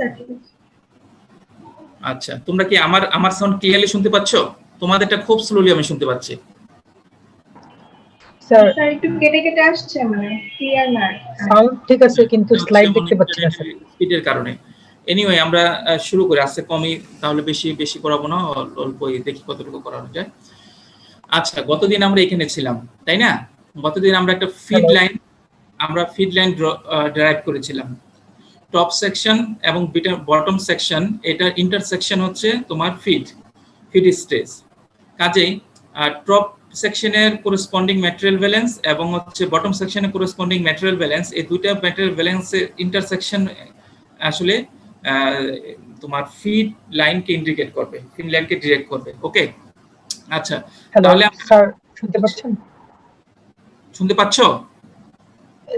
Sir ঠিক আছে। আচ্ছা, তোমরা কি আমার সাউন্ড ক্লিয়ারলি শুনতে পাচ্ছ? তোমাদেরটা খুব স্লোলি আমি শুনতে পাচ্ছি। স্যার একটু কেটে কেটে আসছে, মানে ক্লিয়ার না। সাউন্ড ঠিক আছে কিন্তু স্লাইড দেখতে পাচ্ছি না স্যার, স্পিডের কারণে। এনিওয়ে আমরা শুরু করি, আজকে কমই, তাহলে বেশি করাবো না, অল্পই দেখি কতটুকু করানো যায়। আচ্ছা, গতদিন আমরা এখানে ছিলাম, তাই না? গতদিন আমরা একটা ফিড লাইন ড্রাইভ করেছিলাম। টপ সেকশন এবং বটম সেকশন, এটা ইন্টারসেকশন হচ্ছে তোমার ফিড স্টেজ। কাজেই টপ সেকশনের করেসপন্ডিং ম্যাটেরিয়াল ব্যালেন্স এবং হচ্ছে বটম সেকশনের করেসপন্ডিং ম্যাটেরিয়াল ব্যালেন্স, এই দুইটা ম্যাটেরিয়াল ব্যালেন্সের ইন্টারসেকশন আসলে তোমার ফিড লাইনকে ইন্ডিকেট করবে, ফিড লাইনকে ডিরেক্ট করবে। ওকে, আচ্ছা, তাহলে স্যার শুনতে পাচ্ছেন? শুনতে পাচ্ছো?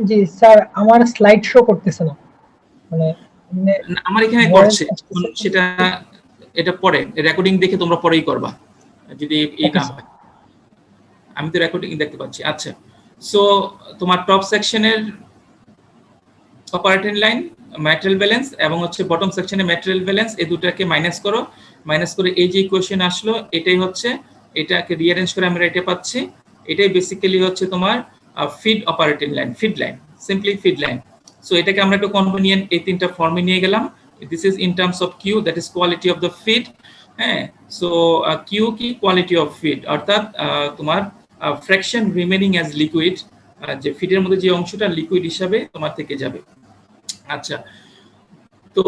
জি স্যার, আমার স্লাইড শো করতেছে না, মানে আমার এখানে করছে, সেটা এটা পরে রেকর্ডিং দেখে তোমরা পরেই করবা যদি এই না হয়। আমি তো রেকর্ডিং দেখতে পাচ্ছি। আচ্ছা, সো তোমার টপ সেকশনের অপারেটিং লাইন ম্যাটেরিয়াল ব্যালেন্স এবং হচ্ছে বটম সেকশনের ম্যাটেরিয়াল ব্যালেন্স, এই দুটাকে মাইনাস করো। মাইনাস করে এই যে ইকুয়েশন আসলো, এটাই হচ্ছে, এটাকে রিঅ্যারেঞ্জ করে আমরা এটা পাচ্ছি। এটাই বেসিক্যালি হচ্ছে তোমার feed operating line, feed line, simply feed line. So এটাকে আমরা একটু কনভেনিয়েন্ট এই তিনটা ফর্মে নিয়ে গেলাম। This is in terms of Q, that is quality of the feed. হ্যাঁ, সো কিউ কি? কোয়ালিটি অফ ফিড, অর্থাৎ তোমার ফ্র্যাকশন রিমেনিং অ্যাজ লিকুইড, যে ফিডের মধ্যে যে অংশটা লিকুইড হিসাবে তোমার থেকে যাবে। আচ্ছা, তো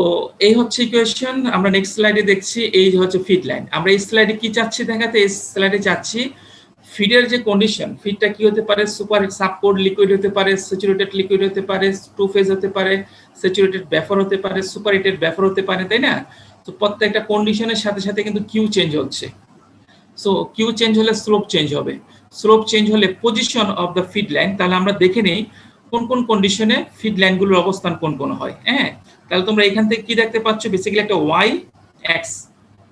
এই হচ্ছে ইকুয়েশন। আমরা নেক্সট স্লাইডে দেখছি, এই হচ্ছে ফিড লাইন। আমরা এই স্লাইডে কি চাচ্ছি দেখাতে? এই স্লাইডে চাচ্ছি ফিডের যে কন্ডিশন, ফিডটা কি হতে পারে? সুপার সাবকোড লিকুইড হতে পারে, স্যাচুরেটেড লিকুইড হতে পারে, টু ফেজ হতে পারে, স্যাচুরেটেড ভেপর হতে পারে, সুপারহিটেড ভেপর হতে পারে, তাই না? তো প্রত্যেকটা কন্ডিশনের সাথে সাথে কিন্তু কিউ চেঞ্জ হচ্ছে। সো কিউ চেঞ্জ হলে স্লোপ চেঞ্জ হবে, স্লোপ চেঞ্জ হলে position of the feed line. তাহলে আমরা দেখে নেই কোন কোন কন্ডিশনে ফিড লাইনগুলোর অবস্থান কোন কোন হয়। হ্যাঁ, তাহলে তোমরা এখান থেকে কি দেখতে পাচ্ছ? বেসিক্যালি একটা Y X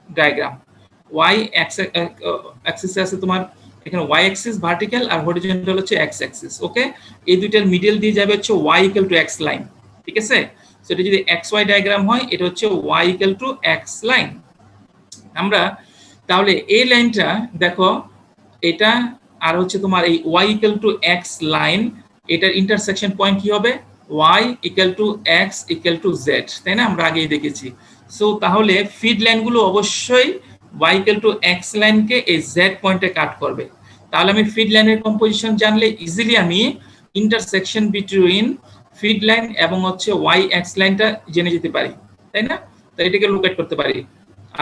diagram. Y axis আছে তোমার এখানে, ওয়াই অ্যাক্সিস ভার্টিক্যাল আর হরিজন্টাল হচ্ছে এক্স অ্যাক্সিস। ওকে, এই দুইটার মিডল দিয়ে যাবে হচ্ছে Y equal to X line, ঠিক আছে? সো এটা যদি এক্স ওয়াই ডায়াগ্রাম হয়, এটা হচ্ছে Y equal to X line. আমরা তাহলে এই লাইনটা দেখো, এটা আর হচ্ছে তোমার এই Y equal to X line, এটার ইন্টারসেকশন পয়েন্ট কি হবে? Y equal to X equal to Z, তাই না? আমরা আগেই দেখেছি। সো তাহলে ফিড লাইনগুলো অবশ্যই ওয়াই ইকুয়াল টু এক্স লাইনকে এই জেড পয়েন্টে কাট করবে। তাহলে আমি ফিড লাইনের কম্পোজিশন জানলে ইজিলি আমি ইন্টারসেকশন বিটুইন ফিড লাইন এবং হচ্ছে ওয়াই এক্স লাইনটা জেনে যেতে পারি, তাই না? তো এটাকে লোকেট করতে পারি।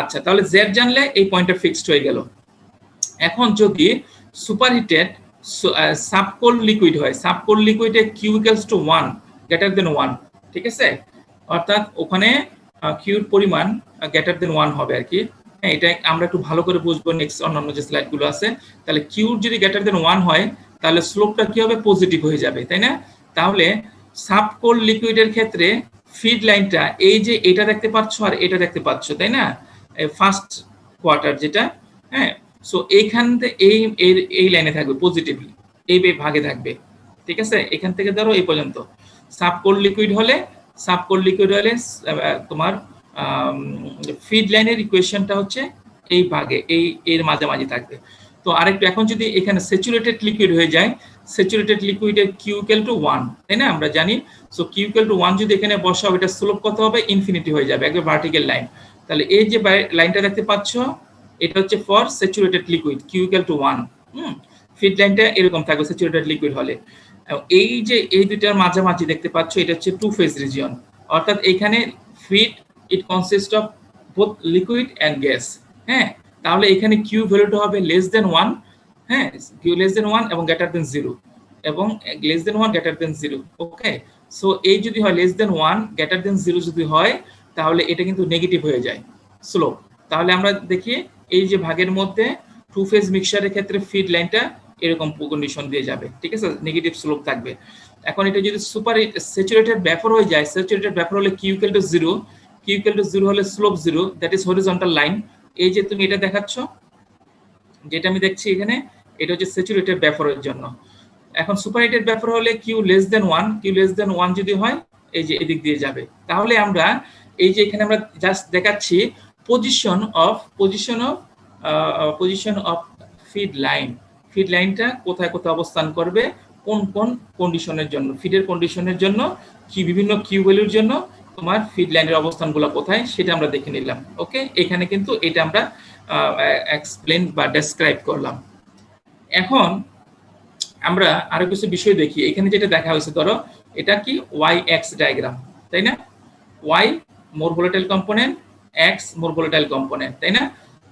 আচ্ছা, তাহলে জেড জানলে এই পয়েন্টটা ফিক্সড হয়ে গেল। এখন যদি সুপারহিটেড সাবকোল্ড লিকুইড হয়, সাবকোল্ড লিকুইডে q equals to 1 greater than 1, ঠিক আছে? অর্থাৎ ওখানে কিউর পরিমাণ গ্রেটার দেন 1 হবে আর কি। হ্যাঁ, এটা আমরা একটু ভালো করে বুঝবো নেক্সট অন্যান্য যে স্লাইডগুলো আছে। তাহলে কিউর যদি গ্রেটার দেন 1 হয়, তাহলে স্লোপটা কি হবে? পজিটিভ হয়ে যাবে, তাই না? তাহলে সাবকোল্ড লিকুইডের ক্ষেত্রে ফিড লাইনটা এই যে এটা দেখতে পাচ্ছ আর এটা দেখতে পাচ্ছ, তাই না? ফার্স্ট কোয়ার্টার যেটা, হ্যাঁ, সো এইখান থেকে এই লাইনে থাকবে পজিটিভলি, এই ভাগে থাকবে, ঠিক আছে? এখান থেকে ধরো এই পর্যন্ত সাবকোল্ড লিকুইড হলে তোমার ফিড লাইনের ইকুয়েশনটা হচ্ছে এই ভাগে, এর মাঝামাঝি থাকবে। তো আরেকটু, এখন যদি এখানে স্যাচুরেটেড লিকুইড হয়ে যায়, স্যাচুরেটেড লিকুইডের কিউ ইকুয়াল টু 1, তাই না? আমরা জানি। সো কিউ ইকুয়াল টু 1 যদি এখানে বসাও, এটা স্লোপ কত হবে? ইনফিনিটি হয়ে যাবে, একদম ভার্টিক্যাল লাইন। তাহলে এই যে লাইনটা দেখতে পাচ্ছ, এটা হচ্ছে for saturated liquid, Q equal to 1। Feed লাইনটা এরকম থাকবে স্যাচুরেটেড লিকুইড হলে। এই যে এই দুইটার মাঝামাঝি দেখতে পাচ্ছ, এটা হচ্ছে টু ফেজ রিজিয়ন, অর্থাৎ এখানে feed it consist of both liquid and gas. হ্যাঁ, তাহলে এখানে কিউ ভ্যালুটা হবে লেস দেন 1, হ্যাঁ, কিউ লেস দেন 1 এবং গ্রেটার দেন 0, এবং লেস দেন 1 গ্রেটার দেন 0। ওকে, সো এই যদি হয় লেস দেন 1 গ্রেটার দেন 0 যদি হয়, তাহলে এটা কিন্তু নেগেটিভ হয়ে যায়, স্লোপ। তাহলে আমরা দেখি এই যে ভাগের মধ্যে টু ফেজ মিক্সচারের ক্ষেত্রে ফিড লাইনটা এরকম কন্ডিশন দিয়ে যাবে, ঠিক আছে? নেগেটিভ স্লোপ থাকবে। এখন এটা যদি সুপার স্যাচুরেটেড ভেপর হয়ে যায়, স্যাচুরেটেড ভেপর হলে Q equal to 0, Q equal to 0 হলে slope 0, that is horizontal line. এই যে তুমি এটা দেখাচ্ছ, যেটা আমি দেখছি এখানে, এটা হচ্ছে স্যাচুরেটেড ভেপরের জন্য। এখন সুপারহিটেড ভেপর হলে Q less than 1, Q less than 1 যদি হয়, এই যে এদিক দিয়ে যাবে। তাহলে আমরা এই যে এখানে আমরা জাস্ট দেখাচ্ছি position of feed line. Feed লাইনটা কোথায় কোথায় অবস্থান করবে, কোন কোন কন্ডিশনের জন্য, ফিডের কন্ডিশনের জন্য, কি বিভিন্ন কিউ ভ্যালুর জন্য তোমার ফিড লাইনের অবস্থানগুলো কোথায় সেটা আমরা দেখে নিলাম। ওকে, এখানে কিন্তু এটা আমরা এক্সপ্লেন বা ডেসক্রাইব করলাম। এখন আমরা আরো কিছু বিষয় দেখি। এখানে যেটা দেখা হয়েছে, ধরো এটা কি ওয়াই এক্স ডায়াগ্রাম, তাই না? Y more volatile component, X more volatile component, তাই না?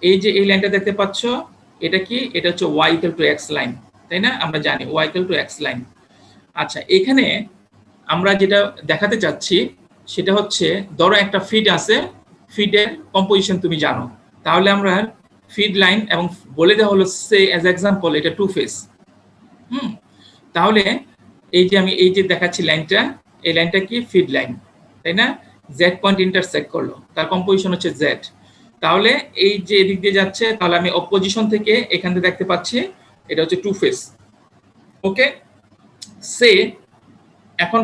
এই যে এই লাইনটা দেখতে পাচ্ছ, এটা কি? এটা হচ্ছে Y equal to X line, তাই না? আমরা জানি Y equal to X line. আচ্ছা, এখানে আমরা যেটা দেখাতে চাচ্ছি সেটা হচ্ছে, ধরো একটা ফিড আছে, ফিডের কম্পোজিশন তুমি জানো, তাহলে আমরা ফিড লাইন এবং বলে দেওয়া হলো সে অ্যাজ এক্সাম্পল এটা টু ফেজ। তাহলে এই যে আমি এই যে দেখাচ্ছি লাইনটা, এই লাইনটা কি? ফিড লাইন, তাই না? জেড পয়েন্ট ইন্টারসেক্ট করলো, তার কম্পোজিশন হচ্ছে জেড। তাহলে এই যে এদিক দিয়ে যাচ্ছে, তাহলে আমি অপোজিশন থেকে এখান থেকে দেখতে পাচ্ছি এটা হচ্ছে টু ফেজ। ওকে, সে এখন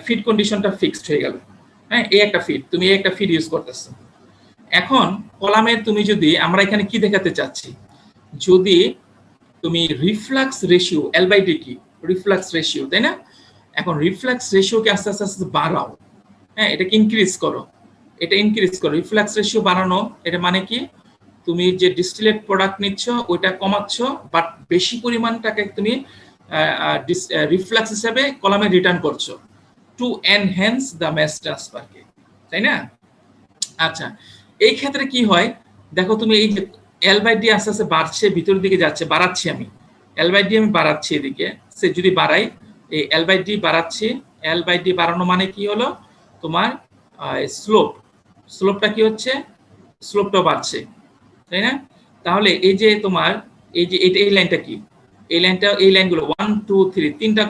ফিড কন্ডিশনটা ফিক্সড হয়ে গেল। হ্যাঁ, এই একটা ফিড, তুমি এই একটা ফিড ইউজ করতেছো। এখন কলামে তুমি যদি, আমরা এখানে কি দেখাতে চাচ্ছি, যদি তুমি reflux ratio, L by D কি? রিফ্লাক্স রেশিও, তাই না? এখন রিফ্লাক্স রেশিওকে আস্তে আস্তে আস্তে বাড়াও, হ্যাঁ, এটাকে ইনক্রিজ করো, এটা ইনক্রিজ করো। রিফ্লাক্স রেশিও বাড়ানো, এটা মানে কি? তুমি যে ডিস্টিলেট প্রোডাক্ট নিচ্ছ ওইটা কমাচ্ছ, বাট বেশি পরিমাণটাকে তুমি রিফ্লাক্স হিসাবে কলামে রিটার্ন করছো, টু এনহ্যান্স দ্য ম্যাস ট্রান্সফারকে, তাই না? আচ্ছা, এই ক্ষেত্রে কি হয় দেখো, তুমি এই যে এল বাই ডি আস্তে আস্তে বাড়ছে, ভিতরের দিকে যাচ্ছে, বাড়াচ্ছি আমি এল বাই ডি, আমি বাড়াচ্ছি এদিকে, সে যদি বাড়াই এই এল বাই ডি বাড়াচ্ছি, এল বাই ডি বাড়ানো মানে কি হলো, তোমার স্লোপটা কি হচ্ছে? স্লোপটাও বাড়ছে, তাই না? তাহলে এই যে তোমার এই যে এই লাইনটা কি? এই লাইনটা, এই লাইনগুলো 1 2 3 তিনটা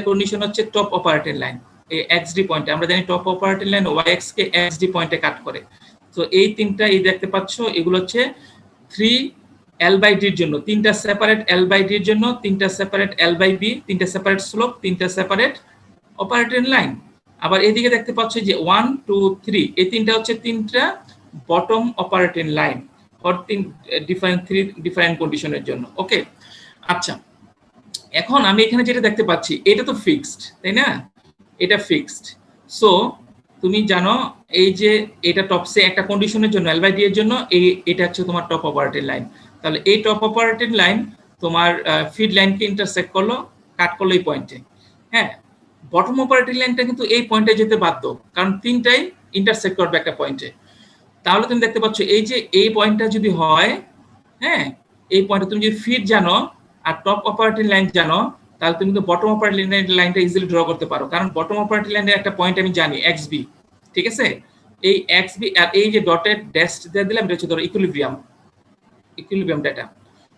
কন্ডিশন হচ্ছে টপ অপারেটিং লাইন। এই এক্স ডি পয়েন্টে আমরা জানি top operating line y x কে এক্স ডি পয়েন্টে কাট করে। তো এই তিনটা এই দেখতে পাচ্ছ, এগুলো হচ্ছে 3 এল বাই ডির জন্য, তিনটা সেপারেট এল বাই ডির জন্য, তিনটা সেপারেট এল বাই বি, তিনটা সেপারেট স্লোপ, তিনটা সেপারেট অপারেটিং লাইন। আবার এদিকে দেখতে পাচ্ছ যে 1 2 3 এই তিনটা হচ্ছে তিনটা bottom operating line for different কন্ডিশনের জন্য। ওকে, আচ্ছা, এখন আমি এখানে যেটা দেখতে পাচ্ছি এটা তো ফিক্সড, তাই না? এটা ফিক্সড। সো তুমি জানো এই যে এটা টপসে একটা কন্ডিশনের জন্য এল বাই ডি এর জন্য এটা হচ্ছে তোমার টপ অপারেটিং লাইন। তাহলে এই টপ অপারেটিং লাইন তোমার ফিড লাইনকে ইন্টারসেক্ট করলো, কাট করলো এই পয়েন্টে। হ্যাঁ, বটম অপারেটিং লাইনটা কিন্তু এই পয়েন্টে যেতে বাধ্য, কারণ তিনটাই ইন্টারসেক্ট করবে একটা পয়েন্টে। তাহলে তুমি দেখতে পাচ্ছ এই যে এই পয়েন্টটা যদি হয়, হ্যাঁ, এই পয়েন্টে তুমি যদি ফিড জানো আর টপ অপারেটিং লাইন জানো, তাহলে তুমি তো বটম অপারেটিং লাইনটা ইজিলি ড্র করতে পারো, কারণ বটম অপারেটিং লাইনের একটা পয়েন্ট আমি জানি এক্স বি, ঠিক আছে? এই এক্স বি আর এই যে ডটেড ড্যাশ দিয়ে দিলাম, এটা হচ্ছে ধরো ইকুইলিব্রিয়াম ডাটা।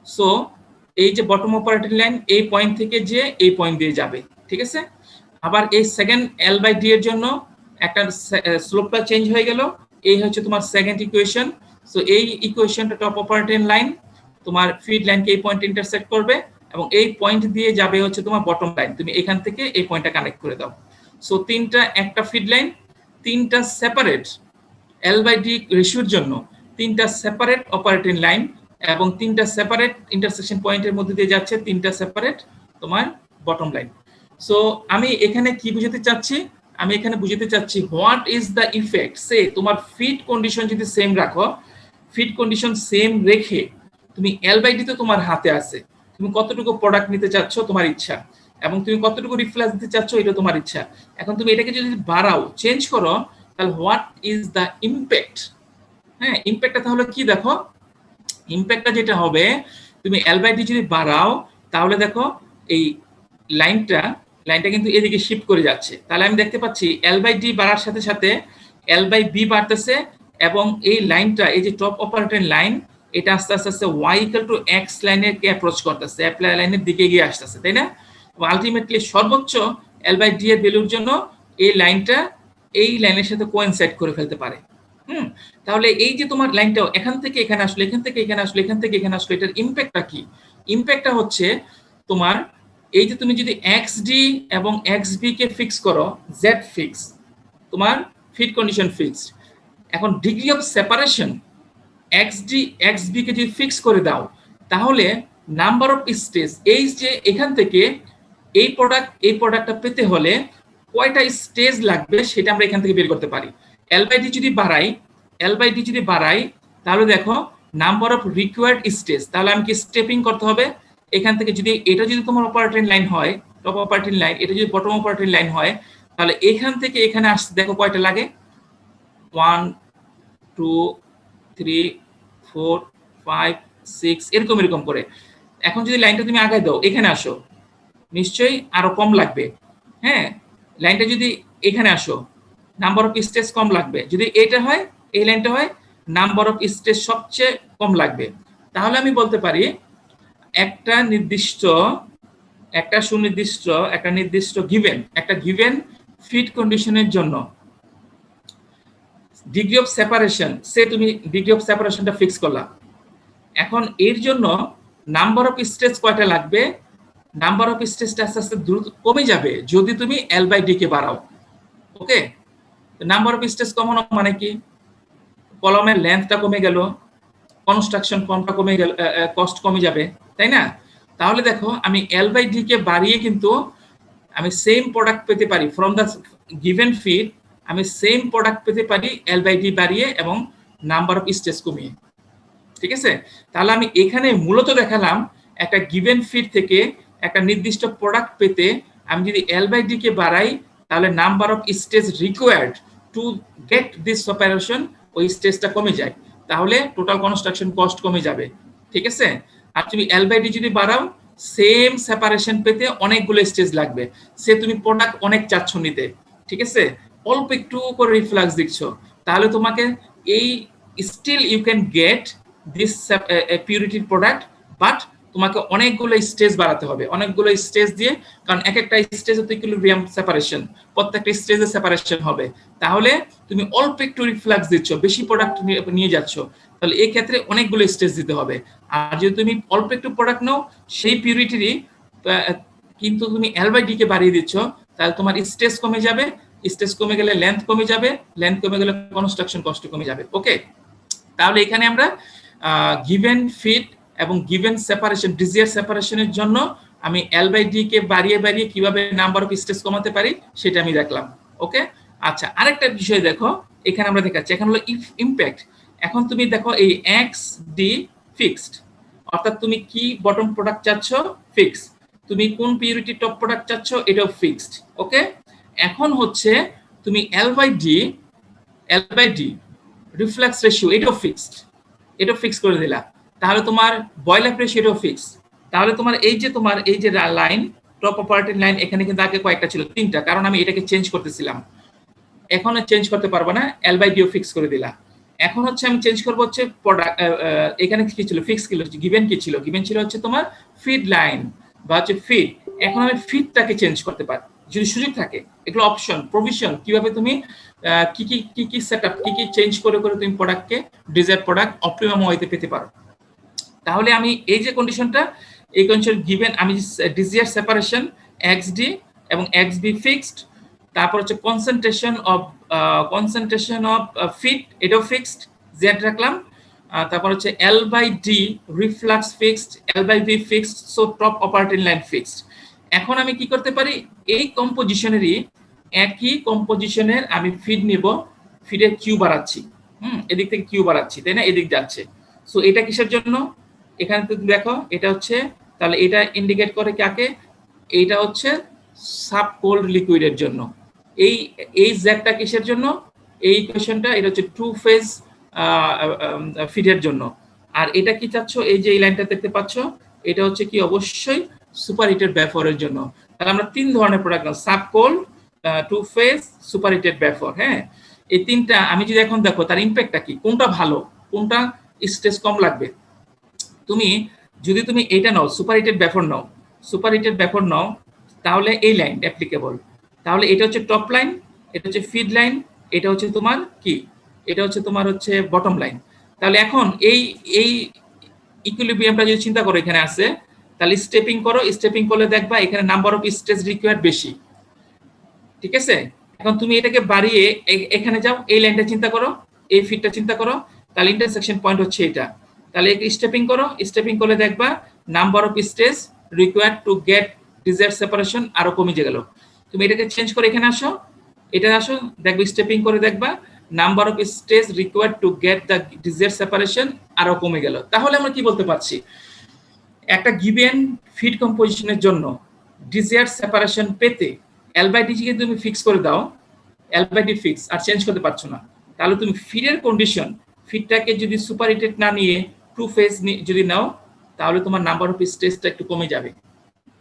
সো এই যে বটম অপারেটিং লাইন এই পয়েন্ট থেকে যে এই পয়েন্ট দিয়ে যাবে, ঠিক আছে? আবার এই সেকেন্ড এল বাই ডি এর জন্য একটা স্লোপটা চেঞ্জ হয়ে গেল, এই হচ্ছে তোমার সেকেন্ড ইকুয়েশন। সো এই ইকুয়েশনটা টপ অপারেটিং লাইন তোমার ফিড লাইনকে এই পয়েন্ট ইন্টারসেক্ট করবে এবং এই পয়েন্ট দিয়ে যাবে হচ্ছে তোমার বটম লাইন, তুমি এখান থেকে এই পয়েন্টটা কানেক্ট করে দাও। সো তিনটা, একটা ফিড লাইন, তিনটা সেপারেট এল বাই ডি রেশিওর জন্য তিনটা সেপারেট অপারেটিং লাইন এবং তিনটা সেপারেট ইন্টারসেকশন পয়েন্টের মধ্যে দিয়ে যাচ্ছে তিনটা সেপারেট তোমার বটম লাইন। সো আমি এখানে কি বুঝাতে চাচ্ছি? আমি এখানে বুঝাতে চাচ্ছি হোয়াট ইজ দ্য ইফেক্ট, সে তোমার ফিড কন্ডিশন যদি সেম রাখো, ফিড কন্ডিশন সেম রেখে তুমি এল বাই ডি তো তোমার হাতে আছে, তুমি কতটুকু প্রোডাক্ট নিতে চাচ্ছ তোমার ইচ্ছা, এবং তুমি কতটুকু রিফ্লেক্স দিতে চাচ্ছ এটা তোমার ইচ্ছা। এখন তুমি এটাকে যদি বাড়াও, চেঞ্জ করো, তাহলে হোয়াট ইজ দ্য ইম্প্যাক্ট? হ্যাঁ, ইম্প্যাক্টটা তাহলে কি? দেখো ইম্প্যাক্টটা যেটা হবে, তুমি এল বাই ডি যদি বাড়াও তাহলে দেখো এই লাইনটা কিন্তু এদিকে শিফট করে যাচ্ছে। তাহলে আমি দেখতে পাচ্ছি এল বাই ডি বাড়ার সাথে সাথে এল বাই বি বাড়তেছে এবং এই লাইনটা, এই যে টপ অপারেটিং লাইন, এটা আস্তে আস্তে আস্তে ওয়াই ইকুয়াল টু এক্স লাইনের কে অ্যাপ্রোচ করতেছে, অ্যাপ্লাই লাইনের দিকে এগিয়ে আসতেছে, তাই না? এবং আলটিমেটলি সর্বোচ্চ এল বাই ডি এর ভ্যালুর জন্য এই লাইনটা এই লাইনের সাথে কোইনসাইড করে ফেলতে পারে। তাহলে এই যে তোমার লাইনটাও এখান থেকে এখানে আসলো, এখান থেকে এখানে আসলো, এখান থেকে এখানে আসলো, এটার ইম্প্যাক্টটা কি? ইম্প্যাক্টটা হচ্ছে তোমার এই যে তুমি যদি এক্স ডি এবং এক্স বি কে ফিক্স করো, জেড ফিক্স, তোমার ফিট কন্ডিশন ফিক্সড। এখন ডিগ্রি অফ সেপারেশন xb কে যদি ফিক্স করে দাও তাহলে নাম্বার অফ স্টেজ, এই যে এখান থেকে এই প্রোডাক্টটা পেতে হলে কয়টা স্টেজ লাগবে সেটা আমরা এখান থেকে বের করতে পারি। l/d যদি বাড়াই তাহলে দেখো নাম্বার অফ রিকোয়ার্ড স্টেজ, তাহলে আমি কি স্টেপিং করতে হবে এখান থেকে। যদি এটা যদি তোমার অপারেটিং লাইন হয়, টপ অপারেটিং লাইন, এটা যদি বটম অপারেটিং লাইন হয়, তাহলে এখান থেকে এখানে আসতে দেখো কয়টা লাগে, 1 2 3 4 5 6 এরকম করে। এখন যদি লাইনটা তুমি আগায় দাও, এখানে আসো, নিশ্চয়ই আরো কম লাগবে। হ্যাঁ, লাইনটা যদি এখানে আসো, নাম্বার অফ স্টেজ কম লাগবে। যদি এটা হয়, এই লাইনটা হয়, নাম্বার অফ স্টেজ সবচেয়ে কম লাগবে। তাহলে আমি বলতে পারি একটা নির্দিষ্ট গিভেন ফিট কন্ডিশনের জন্য ডিগ্রি অফ সেপারেশন, তুমি ডিগ্রি অফ সেপারেশনটা ফিক্স করলা। এখন এর জন্য নাম্বার অফ স্টেজ কয়টা লাগবে, নাম্বার অফ স্টেজটা আস্তে আস্তে দ্রুত কমে যাবে যদি তুমি l/d কে বাড়াও। ওকে, নাম্বার অফ স্টেজ কমানো মানে কি, কলমের লেন্থটা কমে গেল, কনস্ট্রাকশন ফর্মটা কমে গেল, কস্ট কমে যাবে, তাই না? তাহলে দেখো আমি l/d কে বাড়িয়ে কিন্তু আমি সেম প্রোডাক্ট পেতে পারি ফ্রম দ্য গিভেন ফিট, আমি সেম প্রোডাক্ট পেতে পারি l/d বাড়িয়ে এবং নাম্বার অফ স্টেজ কমিয়ে। ঠিক আছে, তাহলে আমি এখানে মূলত দেখালাম একটা গিভেন ফিট থেকে একটা নির্দিষ্ট প্রোডাক্ট পেতে আমি যদি l/d কে বাড়াই তাহলে number of stage required to get this separation, ওই স্টেজটা কমে যায়, তাহলে টোটাল কনস্ট্রাকশন কস্ট কমে যাবে। ঠিক আছে, আর তুমি l/d যদি বাড়াও সেম সেপারেশন পেতে অনেকগুলো স্টেজ লাগবে, তুমি প্রোডাক্ট অনেক চাচ্ছ নিতে, ঠিক আছে, অল্প একটু করে রিফ্লাক্স দিচ্ছ, তাহলে তোমাকে এই still you can get this পিউরিটির প্রোডাক্ট, বাট তোমাকে অনেকগুলো স্টেজ বাড়াতে হবে, অনেকগুলো স্টেজ দিয়ে, কারণ এক একটা স্টেজে তো ইকুইলিব্রিয়াম সেপারেশন, প্রত্যেকটা স্টেজে সেপারেশন হবে, তাহলে তুমি অল্প একটু রিফ্লাক্স দিচ্ছ, বেশি প্রোডাক্ট নিয়ে যাচ্ছ, তাহলে এই ক্ষেত্রে অনেকগুলো স্টেজ দিতে হবে। আর যদি তুমি অল্প একটু প্রোডাক্ট নাও সেই পিউরিটিরই কিন্তু তুমি l/d কে বাড়িয়ে দিচ্ছ, তাহলে তোমার স্টেজ কমে যাবে, স্টেজ কমে গেলে লেন্থ কমে যাবে, লেন্থ কমে গেলে কনস্ট্রাকশন কস্ট কমে যাবে। ওকে, তাহলে এখানে আমরা গিভেন ফিট এবং গিভেন সেপারেশন, ডিজিয়ার সেপারেশনের জন্য আমি l/d কে বাড়িয়ে কিভাবে নাম্বার অফ স্টেজ কমাতে পারি সেটা আমি দেখলাম। ওকে, আচ্ছা, আরেকটা বিষয় দেখো এখানে আমরা দেখাচ্ছি, এখন হলো ইমপ্যাক্ট। এখন তুমি দেখো এই xd ফিক্সড, অর্থাৎ তুমি কি বটম প্রোডাক্ট চাচ্ছ ফিক্স, তুমি কোন পিউরিটি টপ প্রোডাক্ট চাচ্ছ এটাও ফিক্সড। ওকে, এখন হচ্ছে তুমি l/d রিফ্লাক্স রেশিও এটাও ফিক্স করে দিলা, তাহলে তোমার বয়েল আপ রেশিও এটাও ফিক্স। তাহলে তোমার এই যে লাইন, টপ অপারেটিং লাইন, এখানে কিন্তু আগে কয়েকটা ছিল, 3টা, কারণ আমি এটাকে চেঞ্জ করতেছিলাম, এখন চেঞ্জ করতে পারবো না, l/d ফিক্স করে দিলা। এখন হচ্ছে আমি চেঞ্জ করবো হচ্ছে প্রোডাক্ট, এখানে কি ছিল ফিক্স, কি গিভেন ছিল হচ্ছে তোমার ফিড লাইন বা হচ্ছে ফিড। এখন আমি ফিডটাকে চেঞ্জ করতে পারি যদি সুযোগ থাকে, এগুলো অপশন প্রভিশন, কিভাবে তুমি কি সেটআপ কি চেঞ্জ করে তুমি প্রোডাক্টকে ডিজায়ার প্রোডাক্ট অপটিমাম ওয়েতে পেতে পারো। তাহলে আমি এই যে কন্ডিশনটা, এই কন্ডিশন গিভেন, আমি ডিজিয়ার সেপারেশন xd এবং xb ফিক্সড, তারপর হচ্ছে কনসেন্ট্রেশন অফ ফিট এটাও ফিক্সড, z রাখলাম, তারপর হচ্ছে l/d reflux fixed, l/v fixed, so top operating line fixed. এখন আমি কি করতে পারি, এই কম্পোজিশনেরই একই কম্পোজিশনের আমি ফিড নিব, ফিডের কিউ বাড়াচ্ছি, এদিক থেকে কিউ বাড়াচ্ছি, তাই না, এদিক যাচ্ছে। সো এটা কিসের জন্য, এখানে তুমি দেখো এটা হচ্ছে, তাহলে এটা ইন্ডিকেট করে কাকে, এইটা হচ্ছে সাব কোল্ড লিকুইডের জন্য। এই জ্যাকটা কিসের জন্য, এই ইকুয়েশনটা এটা হচ্ছে টু ফেজ ফিডের জন্য। আর এটা কি চাচ্ছ, এই যে এই লাইনটা দেখতে পাচ্ছ, এটা হচ্ছে কি অবশ্যই সুপার হিটেড ব্যাফরের জন্য। তাহলে আমরা 3 ধরনের product, subcooled, two phase, superheated vapour. হ্যাঁ, এই 3টা আমি যদি এখন দেখো তার ইম্প্যাক্টটা কি, কোনটা ভালো, কোনটা স্ট্রেস কম লাগবে। যদি তুমি এটা নাও, সুপার হিটেড ব্যাফর নাও, তাহলে এই লাইন অ্যাপ্লিকেবল। তাহলে এটা হচ্ছে টপ লাইন, এটা হচ্ছে ফিড লাইন, এটা হচ্ছে তোমার কি, এটা হচ্ছে তোমার হচ্ছে বটম লাইন। তাহলে এখন এই ইকুইলিব্রিয়ামটা যদি চিন্তা করো এখানে আছে, তাহলে স্টেপিং করলে দেখবা এখানে নাম্বার অফ স্টেজ রিকোয়ার্ড বেশি। ঠিক আছে, এখন তুমি এটাকে বাড়িয়ে এখানে যাও, এই লাইনটা চিন্তা করো, এই ফিটটা চিন্তা করো, তাহলে ইন্টারসেকশন পয়েন্ট হচ্ছে এটা। তাহলে স্টেপিং করো, স্টেপিং করলে দেখবা number of stage required to get desired separation আরো কমে গেল। তুমি এটাকে চেঞ্জ করে এখানে আসো, এটা আসো, দেখবে স্টেপিং করে দেখবা number of stage required to get the desired separation আরো কমে গেল। তাহলে আমরা কি বলতে পারছি, একটা গিভেন ফিট কম্পোজিশনের জন্য ডিজায়ার্ড সেপারেশন পেতে এল বাই ডি কে তুমি ফিক্স করে দাও, এল বাই ডি ফিক্স, আর চেঞ্জ করতে পারছো না, তাহলে তুমি ফিডের কন্ডিশন, ফিডটাকে যদি সুপার হিটেড না নিয়ে টু ফেজ যদি নাও, তাহলে তোমার নাম্বার অফ স্টেজটা একটু কমে যাবে।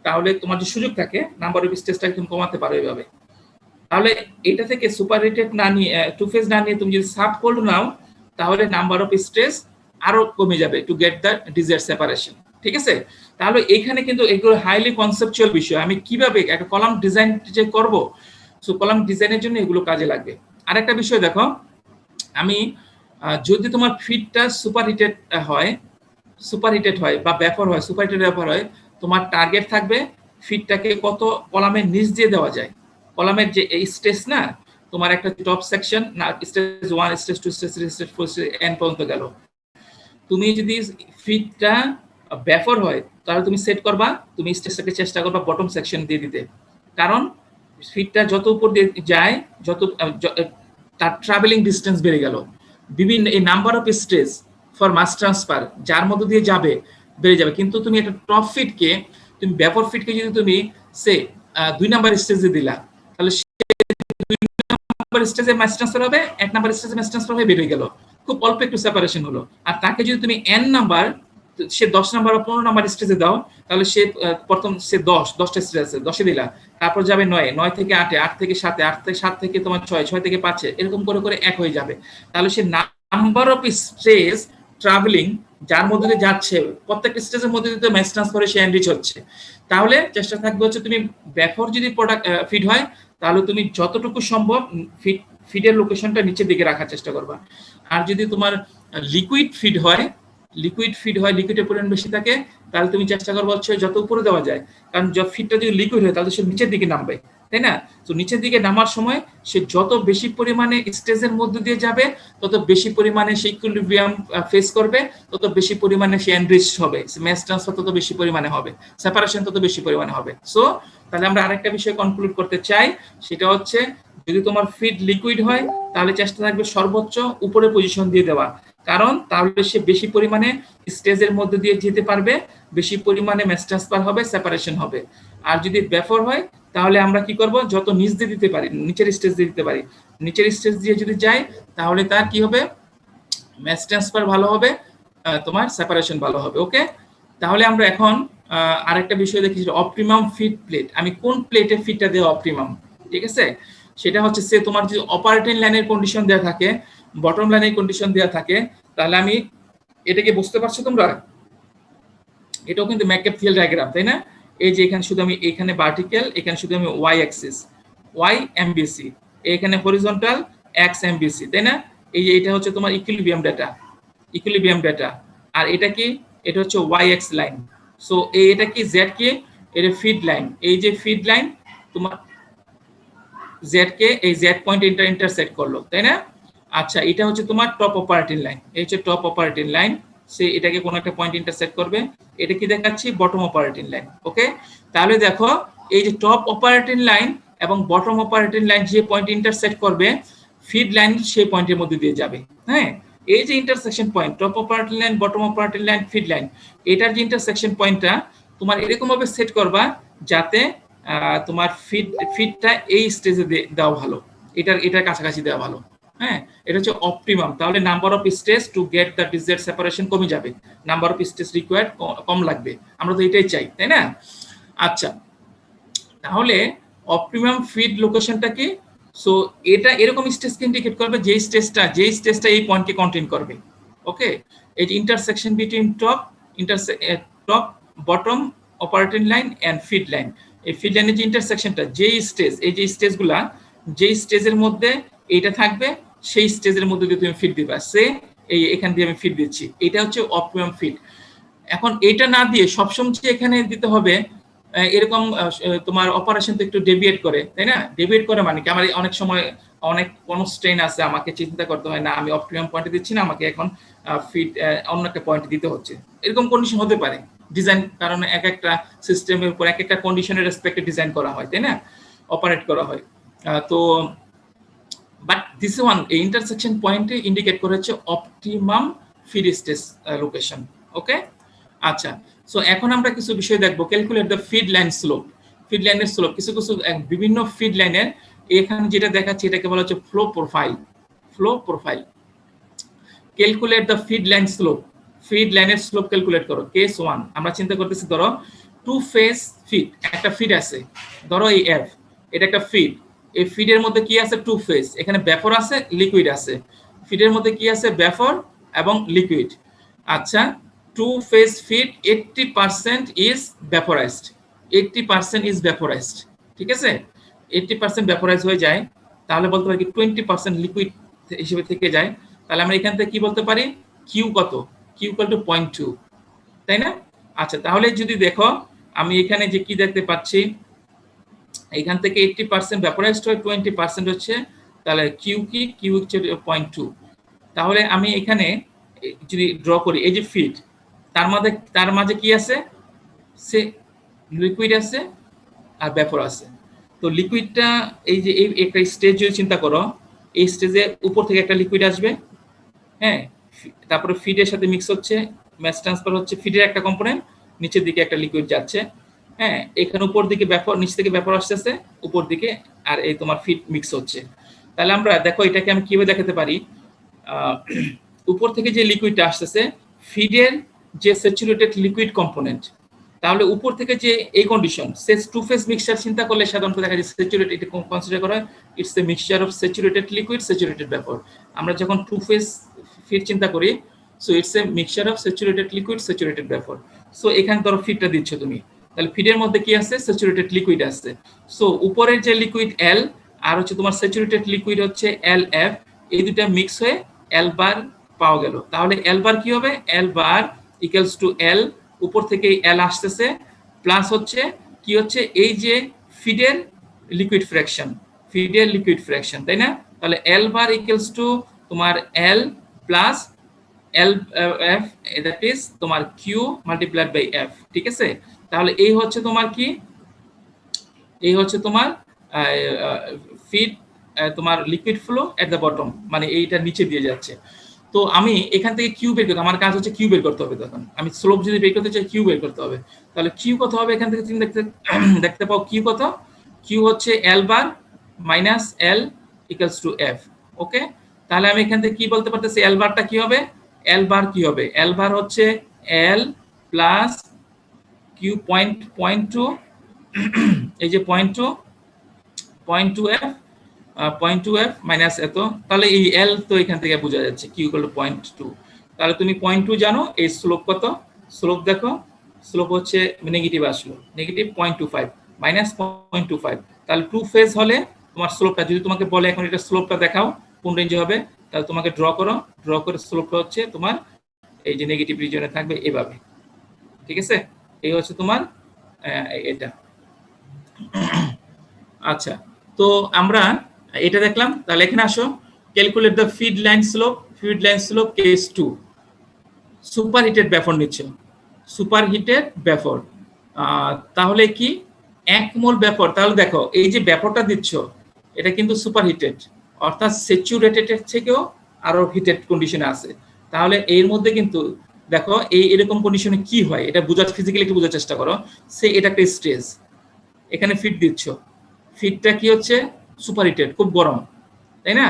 তাহলে তোমার যে সুযোগ থাকে নাম্বার অফ স্টেজটা তুমি কমাতে পারো এইভাবে। তাহলে এটা থেকে সুপার হিটেড না নিয়ে টু ফেজ না নিয়ে তুমি যদি সাব কোল্ড নাও, তাহলে নাম্বার অফ স্টেজ আরো কমে যাবে to get the desired separation. ঠিক আছে, তাহলে এখানে কিন্তু এগুলো হাইলি কনসেপচুয়াল বিষয়। আমি কিভাবে একটা কলাম ডিজাইন যে করব, সো কলাম ডিজাইনের জন্য এগুলো কাজে লাগবে। আরেকটা বিষয় দেখো, আমি যদি তোমার ফিডটা সুপার হিটেড হয় বা ব্যাপার হয়, সুপার হিটেড ব্যাপার হয়, তোমার টার্গেট থাকবে ফিডটাকে কত কলামের নিচ দিয়ে দেওয়া যায়। কলামের যে স্টেজ না, তোমার একটা টপ সেকশন না, stage 1 stage 2 stage 3 stage 4 stage N পর্যন্ত গেল। তুমি যদি ফিডটা ব্যাফর হয়, তাহলে তুমি সেট করবা, তুমি স্টেজটাকে চেষ্টা করবা বটম সেকশন দিয়ে দিতে, কারণ ফিডটা যত উপর দিয়ে যায়, যত তার ট্রাভেলিং ডিস্টেন্স বেড়ে গেল, বিভিন্ন এই number of stage for mass transfer যার মধ্যে দিয়ে যাবে বেড়ে যাবে। কিন্তু তুমি একটা টপ ফিডকে, তুমি ব্যাপর ফিডকে যদি তুমি সে 2 নাম্বার স্টেজে দিলা, তাহলে 2 নাম্বার স্টেজে মাস ট্রান্সফার হবে, 1 নাম্বার স্টেজে মাস ট্রান্সফার হয়ে বেড়ে গেল, খুব অল্প একটু সেপারেশন হলো। আর তাকে যদি তুমি n নাম্বার, সে 10 নাম্বার বা 15 নাম্বার স্টেজে দাও, তাহলে সে প্রথম সে 10টা স্টেজ আছে, 10এ দিলা, তারপর যাবে 9 থেকে 8, 8 থেকে 7, 8 থেকে 7 থেকে তোমার 6 থেকে 5, এরকম করে করে 1 হয়ে যাবে। তাহলে সে নাম্বার অফ স্টেজ ট্রাভেলিং যার মধ্যে দিয়ে যাচ্ছে, প্রত্যেকটা স্টেজের মধ্যে দিয়ে ম্যাচ ট্রান্সফারে সে এনরিচ হচ্ছে। তাহলে চেষ্টা থাকবে হচ্ছে তুমি ব্যাফর যদি প্রোডাক্ট ফিড হয়, তাহলে তুমি যতটুকু সম্ভব ফিডের লোকেশনটা নিচের দিকে রাখার চেষ্টা করবা। আর যদি তোমার লিকুইড ফিড হয়, লিকুইডের পরিমাণ বেশি থাকে, তাহলে তুমি চেষ্টা করবো হচ্ছে যত উপরে দেওয়া যায়, কারণ ফিডটা যদি লিকুইড হয় তাহলে সে নিচের দিকে নামবে, তাই না? তো নিচের দিকে নামার সময় সে যত বেশি পরিমাণে স্টেজের মধ্যে দিয়ে যাবে, তত বেশি পরিমাণে সে ইকুইলিব্রিয়াম ফেস করবে, তত বেশি পরিমাণে সে এনরিচ হবে, ম্যাস ট্রান্সফার তত বেশি পরিমাণে হবে, সেপারেশন তত বেশি পরিমাণে হবে। সো তাহলে আমরা আরেকটা বিষয় কনক্লুড করতে চাই, সেটা হচ্ছে যদি তোমার ফিড লিকুইড হয়, তাহলে চেষ্টা থাকবে সর্বোচ্চ উপরে পজিশন দিয়ে দেওয়া, কারণ তাহলে সে বেশি পরিমাণে স্টেজের মধ্যে দিয়ে যেতে পারবে, বেশি পরিমাণে ম্যাস ট্রান্সফার হবে, সেপারেশন হবে। আর যদি ব্যাফর হয়, তাহলে আমরা কি করব, যত নিচ দিয়ে দিতে পারি, নিচের স্টেজ দিয়ে দিতে পারি, নিচের স্টেজ দিয়ে যদি যায়, তাহলে তার কি হবে, ম্যাস ট্রান্সফার ভালো হবে, তোমার সেপারেশন ভালো হবে। ওকে, তাহলে আমরা এখন আরেকটা বিষয় দেখি, অপটিমাম ফিড প্লেট। আমি কোন প্লেটে ফিডটা দেওয়া অপটিমাম, ঠিক আছে? সেটা হচ্ছে সে তোমার যদি অপারেটিং লাইনের কন্ডিশন দেওয়া থাকে, বটম লাইনের কন্ডিশন দেওয়া থাকে, তাহলে আমি এটাকে বুঝতে পারছো তোমরা, এটাও কিন্তু ম্যাককেপ-ফিল্ড ডায়াগ্রাম, তাই না? এই যে এখানে শুধু আমি এখানে ভার্টিক্যাল, এখানে শুধু আমি ওয়াই অ্যাক্সিস, ওয়াই এমবিসি, এখানে হরিজন্টাল এক্স এমবিসি, তাই না? এই যে এটা হচ্ছে তোমার ইকুইলিব্রিয়াম ডেটা, আর এটা কি, এটা হচ্ছে ওয়াই এক্স লাইন। সো এটা কি, জেড কি, এটা ফিড লাইন। এই যে ফিড লাইন তোমার জেড কে এই জেড পয়েন্ট ইন্টারসেক্ট করলো, তাই না? আচ্ছা, এটা হচ্ছে তোমার টপ অপারেটিং লাইন, এই হচ্ছে টপ অপারেটিং লাইন, সে এটাকে কোনো একটা পয়েন্ট ইন্টারসেক্ট করবে, এটা কি দেখাচ্ছি, বটম অপারেটিং লাইন। ওকে, তাহলে দেখো এই যে টপ অপারেটিং লাইন এবং বটম অপারেটিং লাইন যে পয়েন্ট ইন্টারসেক্ট করবে, ফিড লাইন সেই পয়েন্টের মধ্যে দিয়ে যাবে। হ্যাঁ, এই যে intersection point, top operating line, bottom operating line, feed line, এটার যে ইন্টারসেকশন পয়েন্টটা তোমার এরকম ভাবে সেট করবা যাতে তোমার ফিডটা এই স্টেজে দেওয়া ভালো, এটার কাছাকাছি দেওয়া ভালো। হ্যাঁ, এটা হচ্ছে অপটিমাম। তাহলে number of stage to get the desired separation কমে যাবে, নাম্বার অফ স্টেজ রিকোয়ার্ড কম লাগবে, আমরা তো এটাই চাই, তাই না? আচ্ছা, তাহলে অপটিমাম ফিড লোকেশনটা কি? সো এটা এরকম স্টেজকে ইন্ডিকেট করবে যে স্টেজটা এই পয়েন্টকে কন্টেইন করবে। ওকে, এই যে intersection between top bottom operating line and feed line, এই ফিড লাইনের যে ইন্টারসেকশনটা, যেই স্টেজ, এই যে স্টেজগুলা, যেই স্টেজের মধ্যে এইটা থাকবে, সেই স্টেজের মধ্যে দিয়ে তুমি ফিড দিবা, সে এই এখান দিয়ে আমি ফিড দিচ্ছি, এটা হচ্ছে অপটিমাম ফিড। এখন এটা না দিয়ে সবসময় এখানে দিতে হবে এরকম তোমার অপারেশন তো একটু ডেভিয়েট করে, তাই না? ডেভিয়েট করে মানে কি, আমার অনেক সময় অনেক কোনো স্ট্রেন আছে, আমাকে চিন্তা করতে হয় না আমি অপটিমাম পয়েন্টে দিচ্ছি না, আমাকে এখন ফিট অন্য একটা পয়েন্টে দিতে হচ্ছে, এরকম কন্ডিশন হতে পারে। ডিজাইন কারণে এক একটা সিস্টেমের উপর এক একটা কন্ডিশনের রেসপেক্টে ডিজাইন করা হয়, তাই না, অপারেট করা হয়। তো বাট দিস ওয়ান এই ইন্টারসেকশন পয়েন্টে ইন্ডিকেট করে হচ্ছে অপটিমাম ফিড স্টেজ লোকেশন। ওকে, আচ্ছা। সো এখন আমরা কিছু বিষয় দেখবো। Calculate the feed line slope. Feed লাইনের স্লোপ কিছু কিছু বিভিন্ন ফিড লাইনের এখানে যেটা দেখাচ্ছে এটাকে বলা হচ্ছে flow profile. Flow profile. Calculate the feed line slope. Feed লাইনের স্লোপ ক্যালকুলেট করো। কেস 1 আমরা চিন্তা করতেছি, ধরো টু ফেজ ফিড, একটা ফিড আছে, ধরো এই এফ, এটা একটা ফিড। এই ফিডের মধ্যে কি আছে? টু ফেজ, এখানে ভেপর আছে, লিকুইড আছে। ফিডের মধ্যে কি আছে? ভেপর এবং লিকুইড। আচ্ছা, two phase feed 80% is vaporised, 80% is vaporised, ঠিক আছে? 80% ভেপোরাইজ হয়ে যায়, তাহলে বলতে পারি কি 20% লিকুইড হিসেবে থেকে যায়। তাহলে আমরা এখান থেকে কি বলতে পারি? কিউ কত? কিউ ইকুয়াল টু 0.2, তাই না? আচ্ছা, তাহলে যদি দেখো আমি এখানে যে কি দেখতে পাচ্ছি, এখান থেকে 80% ভেপোরাইজড হয়, 20% হচ্ছে, তাহলে কিউ কি? কিউ হচ্ছে 0.2। তাহলে আমি এখানে যদি ড্র করি, এই যে ফিড, তার মাঝে কি আছে? সে লিকুইড আছে আর ভেপর আছে। তো লিকুইডটা এই যে এই একটা স্টেজ যদি চিন্তা করো, এই স্টেজে উপর থেকে একটা লিকুইড আসবে, হ্যাঁ, তারপরে ফিডের সাথে মিক্স হচ্ছে, ম্যাস ট্রান্সফার হচ্ছে, ফিডের একটা কম্পোনেন্ট, নিচের দিকে একটা লিকুইড যাচ্ছে, হ্যাঁ, এখানে উপর দিকে ভেপর, নিচ থেকে ভেপর আসতেছে উপর দিকে, আর এই তোমার ফিড মিক্স হচ্ছে। তাহলে আমরা দেখো এটাকে আমি কিভাবে দেখাতে পারি, উপর থেকে যে লিকুইডটা আসতেছে, ফিডের যে স্যাচুরেটেড লিকুইড কম্পোনেন্ট, তাহলে উপর থেকে যে এই কন্ডিশন, টু ফেজ মিক্সচার চিন্তা করলে সাধারণত দেখা যায় স্যাচুরেটেড, এটা কনসিডার করা হয় it's a mixture of saturated liquid, saturated vapour. আমরা যখন টু ফেজ ফিড চিন্তা করি, so it's a mixture of saturated liquid, saturated vapour. So এখানে ধরো ফিডটা দিচ্ছ তুমি, তাহলে ফিডের মধ্যে কি আছে? স্যাচুরেটেড লিকুইড আছে। সো উপরের যে লিকুইড এল, আর হচ্ছে তোমার স্যাচুরেটেড লিকুইড হচ্ছে এল এফ, এই দুটা মিক্স হয়ে এল বার পাওয়া গেল। তাহলে এল বার কি হবে? এল বার ইকুয়ালস টু এল, উপর থেকে এল আসতেছে, প্লাস হচ্ছে কি হচ্ছে? এই যে ফিডের লিকুইড ফ্র্যাকশন, ফিডের লিকুইড ফ্র্যাকশন, তাই না? তাহলে এল বার ইকুয়ালস টু তোমার L plus L F, that is তোমার কিউ মাল্টিপ্লাইড বাই এফ, ঠিক আছে? তাহলে এই হচ্ছে তোমার কি? এই হচ্ছে তোমার ফিড, তোমার liquid flow at the bottom, মানে এইটা নিচে দিয়ে যাচ্ছে। তো আমি এখান থেকে কিউ বের করতে, আমার কাজ হচ্ছে কিউ বের করতে হবে। তখন আমি স্লোপ যদি বের করতে চাই, কিউ বের করতে হবে। তাহলে কিউ কত হবে? এখান থেকে তুমি দেখতে পাও কিউ কত? কিউ হচ্ছে L bar minus L equals to F. Okay, তাহলে আমি এখান থেকে কি বলতে পারতেছি? এল বারটা কি হবে? এল বার কি হবে? এল বার হচ্ছে L plus Q point two, এই যে point two F, point two F minus এত। তাহলে এই এল তো এখান থেকে বোঝা যাচ্ছে কিউ ইকুয়াল টু 0.2। তাহলে তুমি 0.2 জানো, এই স্লোপ কত? স্লোপ দেখো, স্লোপ হচ্ছে নেগেটিভ আসলো, নেগেটিভ 0.25 মাইনাস 0.25। তাহলে টু ফেজ হলে তোমার স্লোপটা যদি তোমাকে বলে এখন এটা স্লোপটা দেখাও কোন রেঞ্জে হবে, তাহলে তোমাকে ড্র করো, ড্র করে স্লোপটা হচ্ছে তোমার এই যে নেগেটিভ রিজনে থাকবে এভাবে, ঠিক আছে? এই হচ্ছে তোমার এটা। আচ্ছা, তো আমরা এটা দেখলাম। তাহলে এখানে আসো, calculate the feed line slope. Feed line slope case 2, super heated vapour নিচ্ছ, সুপার হিটেড ভেপর। তাহলে কি 1 মোল ভেপর, তাহলে দেখো এই যে ভেপরটা দিচ্ছ এটা কিন্তু সুপার হিটেড, অর্থাৎ স্যাচুরেটেডের থেকেও আরো হিটেড কন্ডিশনে আছে। তাহলে এর মধ্যে কিন্তু দেখো এই এরকম কন্ডিশনে কি হয় এটা বোঝার, ফিজিক্যালি একটু বোঝার চেষ্টা করো। সে এটা একটা স্টেজ, এখানে ফিড দিচ্ছ, ফিডটা কি হচ্ছে? সুপার হিটেড, খুব গরম, তাই না?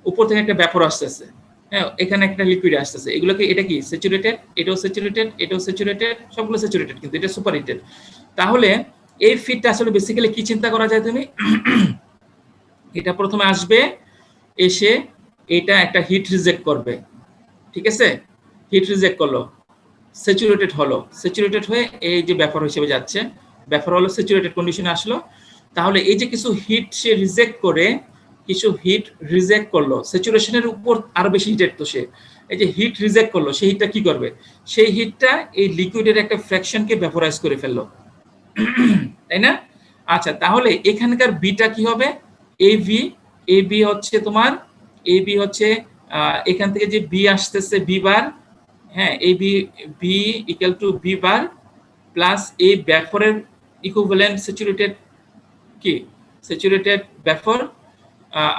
উপর থেকে একটা ভেপর আসতেছে, হ্যাঁ, এখানে একটা লিকুইড আসতেছে, এগুলোকে এটা কি? স্যাচুরেটেড, এটাও স্যাচুরেটেড, এটাও স্যাচুরেটেড, সবগুলো স্যাচুরেটেড, কিন্তু এটা সুপার হিটেড। তাহলে এই ফিডটা আসলে বেসিক্যালি কি চিন্তা করা যায় তুমি? এটা প্রথমে আসবে, এসে এটা একটা হিট রিজেক্ট করবে, ঠিক আছে? হিট রিজেক্ট করলো, স্যাচুরেটেড হলো, স্যাচুরেটেড হয়ে এই যে ভেপর হিসেবে যাচ্ছে, ভেপর হলো স্যাচুরেটেড কন্ডিশনে আসলো। তাহলে এই যে কিছু হিট সে রিজেক্ট করে, কিছু হিট রিজেক্ট করলো, স্যাচুরেশনের উপর আরো বেশি হিটেড, তো সে এই যে হিট রিজেক্ট করলো, সেই হিটটা কি করবে? সেই হিটটা এই লিকুইডের একটা ফ্র্যাকশনকে ভেপোরাইজ করে ফেললো, তাই না? আচ্ছা, তাহলে এখানকার বিটা কি হবে? এবি, এবি হচ্ছে তোমার, এবি হচ্ছে এখান থেকে যে বি আসতেছে বি বার, হ্যাঁ, এবি B equal to B bar plus এই ব্যাফরের ইকুইভ্যালেন্ট স্যাচুরেটেড কি স্যাচুরেটেড ব্যাফর।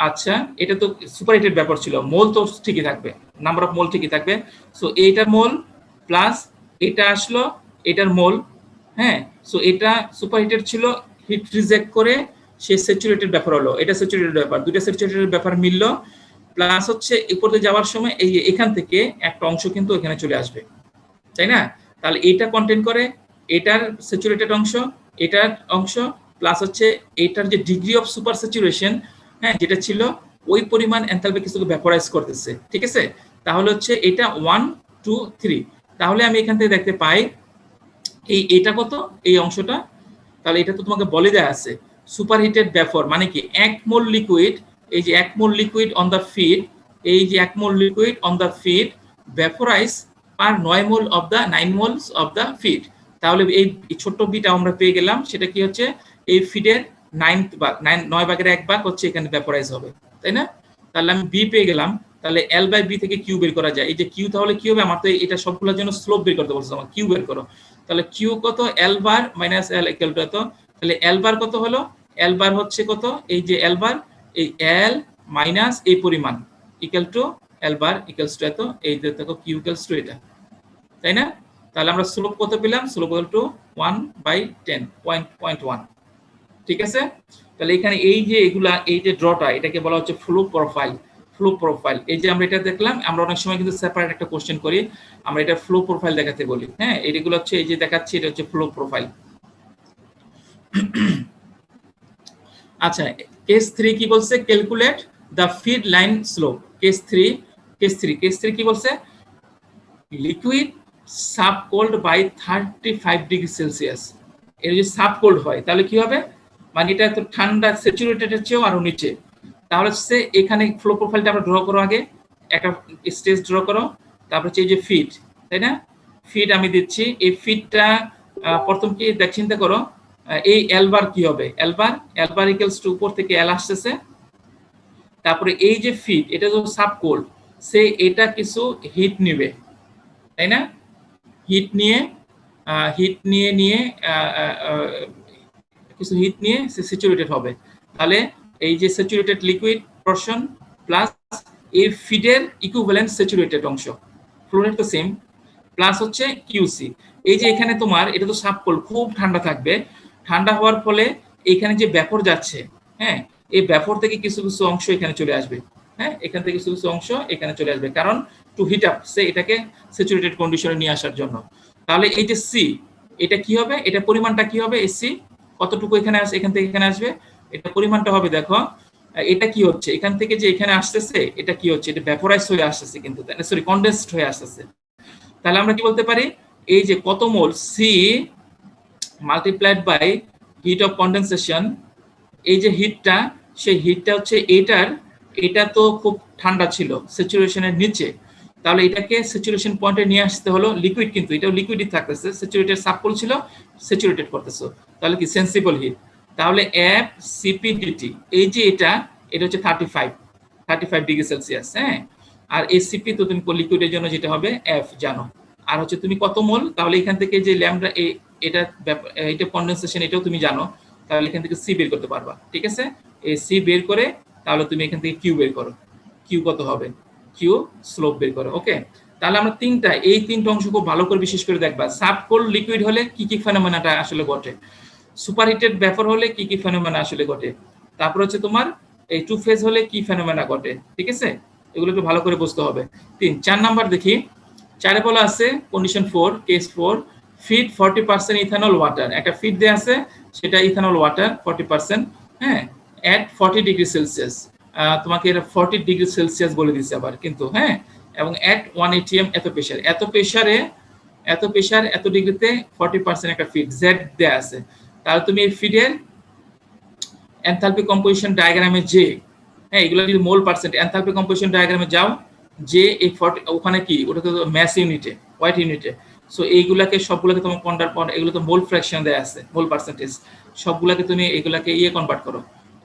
আচ্ছা, এটা তো সুপারহিটেড ব্যাপার ছিল, মোল তো ঠিকই থাকবে, নাম্বার অফ মোল ঠিকই থাকবে। সো এইটার মোল প্লাস এটা আসলো এটার মোল, হ্যাঁ। সো এটা সুপারহিটেড ছিল, হিট রিজেক্ট করে সে স্যাচুরেটেড ব্যাপার হলো, এটা স্যাচুরেটেড ব্যাপার, দুটো স্যাচুরেটেড ব্যাপার মিললো। প্লাস হচ্ছে উপরে যাওয়ার সময় এই এখান থেকে একটা অংশ কিন্তু এখানে চলে আসবে, তাই না? তাহলে এটা কন্টেন্ট করে এটার স্যাচুরেটেড অংশ, এটার অংশ, প্লাস হচ্ছে এটার যে ডিগ্রি অফ সুপার স্যাচুরেশন, হ্যাঁ, যেটা ছিল ওই পরিমাণ এনথালপি কিছুকে ভ্যাপোরাইজ করতেছে, ঠিক আছে? তাহলে হচ্ছে এটা 1 2 3। তাহলে আমি এখান থেকে দেখতে পাই এটা কত, এই অংশটা। তাহলে এটা তো তোমাকে বলে দেয়া আছে সুপারহিটেড ভ্যাপর মানে কি 1 মোল লিকুইড, এই যে 1 mole liquid on the feed, এই যে 1 mole liquid on the feed vaporise per 9 mole of the 9 moles of the feed. তাহলে এই ছোট্ট বিটা আমরা পেয়ে গেলাম, সেটা কি হচ্ছে এই ফিডের 9th ভাগ, 9 ভাগের 1 ভাগ হচ্ছে এখানে ভ্যাপোরাইজ হবে, তাই না? তাহলে আমি বি পেয়ে গেলাম। তাহলে এল বাই বি থেকে কিউ বের করা যায়। এই যে কিউ, তাহলে কি হবে, আমার তো এটা সবগুলোর জন্য স্লোপ বের করতে বলছে, আমার কিউ বের করো। তাহলে কিউ কত, এল bar minus L equal to এত। তাহলে এল বার কত হলো, এল বার হচ্ছে কত, এই যে এল বার, এই এল মাইনাস এই পরিমাণ equal to L bar equals two এত, এই যে দেখো কিউ ইকুয়ালস টু এটা, তাই না? তাহলে আমরা স্লোপ কত পেলাম, স্লোপ ইকুয়াল টু 1/10 0.1, ঠিক আছে? তাহলে এখানে এই যে এগুলা, এই যে ড্রটা, এটাকে বলা হচ্ছে ফ্লো প্রোফাইল। ফ্লো প্রোফাইল, এই যে আমরা এটা দেখলাম, আমরা অনেক সময় কিন্তু সেপারেট একটা কোশ্চেন করি, আমরা এটা ফ্লো প্রোফাইল দেখাতে বলি, হ্যাঁ। এইগুলো হচ্ছে এই যে দেখাচ্ছি, এটা হচ্ছে ফ্লো প্রোফাইল। আচ্ছা, কেস 3 কি বলছে, calculate the feed line slope. Case 3 কি বলছে, liquid sub cold by 35 degree Celsius. এর যদি সাব কোল্ড হয় তাহলে কি হবে, মানে এটা তো ঠান্ডা স্যাচুরেটেডের চেয়েও আরো নিচে। তাহলে হচ্ছে এখানে ফ্লো প্রোফাইলটা আমরা ড্র করো, আগে একটা স্টেজ ড্র করো, তারপর হচ্ছে এই যে ফিড, তাই না? ফিড আমি দিচ্ছি, এই ফিডটা প্রথম কি দেখ, চিন্তা করো এই এল বার কি হবে, এল বার ইকুয়ালস টু উপর থেকে এল আসতেছে, তারপরে এই যে ফিড, এটা তো সাব কোল্ড, সে এটা কিছু হিট নিবে, তাই না? হিট নিয়ে কিছু হিট নিয়ে সে স্যাচুরেটেড হবে। তাহলে এই যে স্যাচুরেটেড লিকুইড পোরশন প্লাস এই ফিডের ইকুইভ্যালেন্ট স্যাচুরেটেড অংশ, ফ্লোরেট তো সেম, প্লাস হচ্ছে কিউসি। এই যে এখানে তোমার এটা তো সাবকোল্ড, খুব ঠান্ডা থাকবে, ঠান্ডা হওয়ার ফলে এখানে যে ব্যাপর যাচ্ছে, হ্যাঁ, এই ব্যাপর থেকে কিছু কিছু অংশ এখানে চলে আসবে, হ্যাঁ, এখান থেকে কিছু কিছু অংশ এখানে চলে আসবে, কারণ টু হিট আপ সে এটাকে স্যাচুরেটেড কন্ডিশনে নিয়ে আসার জন্য। তাহলে এই যে সি, এটা কি হবে, এটা পরিমাণটা কি হবে, এই সি কতটুকু এখানে আসে, এখান থেকে এখানে আসবে, এটা পরিমাণটা হবে, দেখো এটা কি হচ্ছে, এখান থেকে যে এখানে আসতেছে এটা কি হচ্ছে, এটা ভ্যাপোরাইজ হয়ে আসতেছে, কিন্তু সরি কনডেন্সড হয়ে আসতেছে। তাহলে আমরা কি বলতে পারি, এই যে কত mole C multiplied by heat of condensation, এই যে হিটটা, সেই হিটটা হচ্ছে এটা তো খুব ঠান্ডা ছিল স্যাচুরেশনের নিচে, তাহলে এটাকে স্যাচুরেশন পয়েন্টে নিয়ে আসতে হলো, লিকুইড কিন্তু এটাও লিকুইডই থাকতেছে, স্যাচুরেটেড সাবকোল ছিল, স্যাচুরেটেড করতেছে, তাহলে কি সেন্সিবল হিট। তাহলে এফ সিপিডিটি, এই যে এটা হচ্ছে 35 ডিগ্রি সেলসিয়াস, হ্যাঁ। আর এসিপি তো তুমি লিকুইডের জন্য যেটা হবে এফ জানো, আর হচ্ছে তুমি কত মোল, তাহলে এখান থেকে যে ল্যামডা এটা কনডেনসেশন এটাও তুমি জানো, তাহলে এখান থেকে সি বের করতে পারবা, ঠিক আছে? এই সি বের করে তাহলে তুমি এখান থেকে কিউ বের করো, কিউ কত হবে, কিউ স্লোপ বের করো, ওকে। তাহলে আমরা এই তিনটা অংশ খুব ভালো করে বিশেষ করে দেখবা, সাবকোল্ড লিকুইড হলে কি কি ফেনোমেনাটা আসলে ঘটে, সুপারহিটেড ভ্যাপর হলে কি কি ফেনোমেনা আসলে ঘটে, তারপর হচ্ছে তোমার এই টু ফেজ হলে কি ফেনোমেনা ঘটে, ঠিক আছে? এগুলো একটু ভালো করে বুঝতে হবে। 4 নাম্বার দেখি, 4 বলা আছে condition 4, case 4, feed 40% ethanol water, একটা ফিড দেয়া আছে, সেটা ইথানল ওয়াটার 40%, হ্যাঁ, এট 40 ডিগ্রি সেলসিয়াস, তোমাকে এটা 40 ডিগ্রি সেলসিয়াস বলে দিচ্ছে আবার কিন্তু, হ্যাঁ, এবং এট 1 atm এত প্রেসার এত ডিগ্রিতে 40% একটা ফিড জেড দেয়া আছে। তাহলে তুমি এই ফিডের এনথালপি কম্পোজিশন ডায়াগ্রামে যে, হ্যাঁ, এগুলো যদি মোল পার্সেন্ট এনথালপি কম্পোজিশন ডায়াগ্রামে যাও, যে এই 40 ওখানে কি, ওটা তো ম্যাস ইউনিটে, ওয়াইট ইউনিটে, সো এইগুলাকে সবগুলোকে তোমার কনভার্ট, এগুলো তো মোল ফ্র্যাকশন দেয়া আছে, মোল পার্সেন্টেজ, সবগুলাকে তুমি এগুলাকে কনভার্ট করো।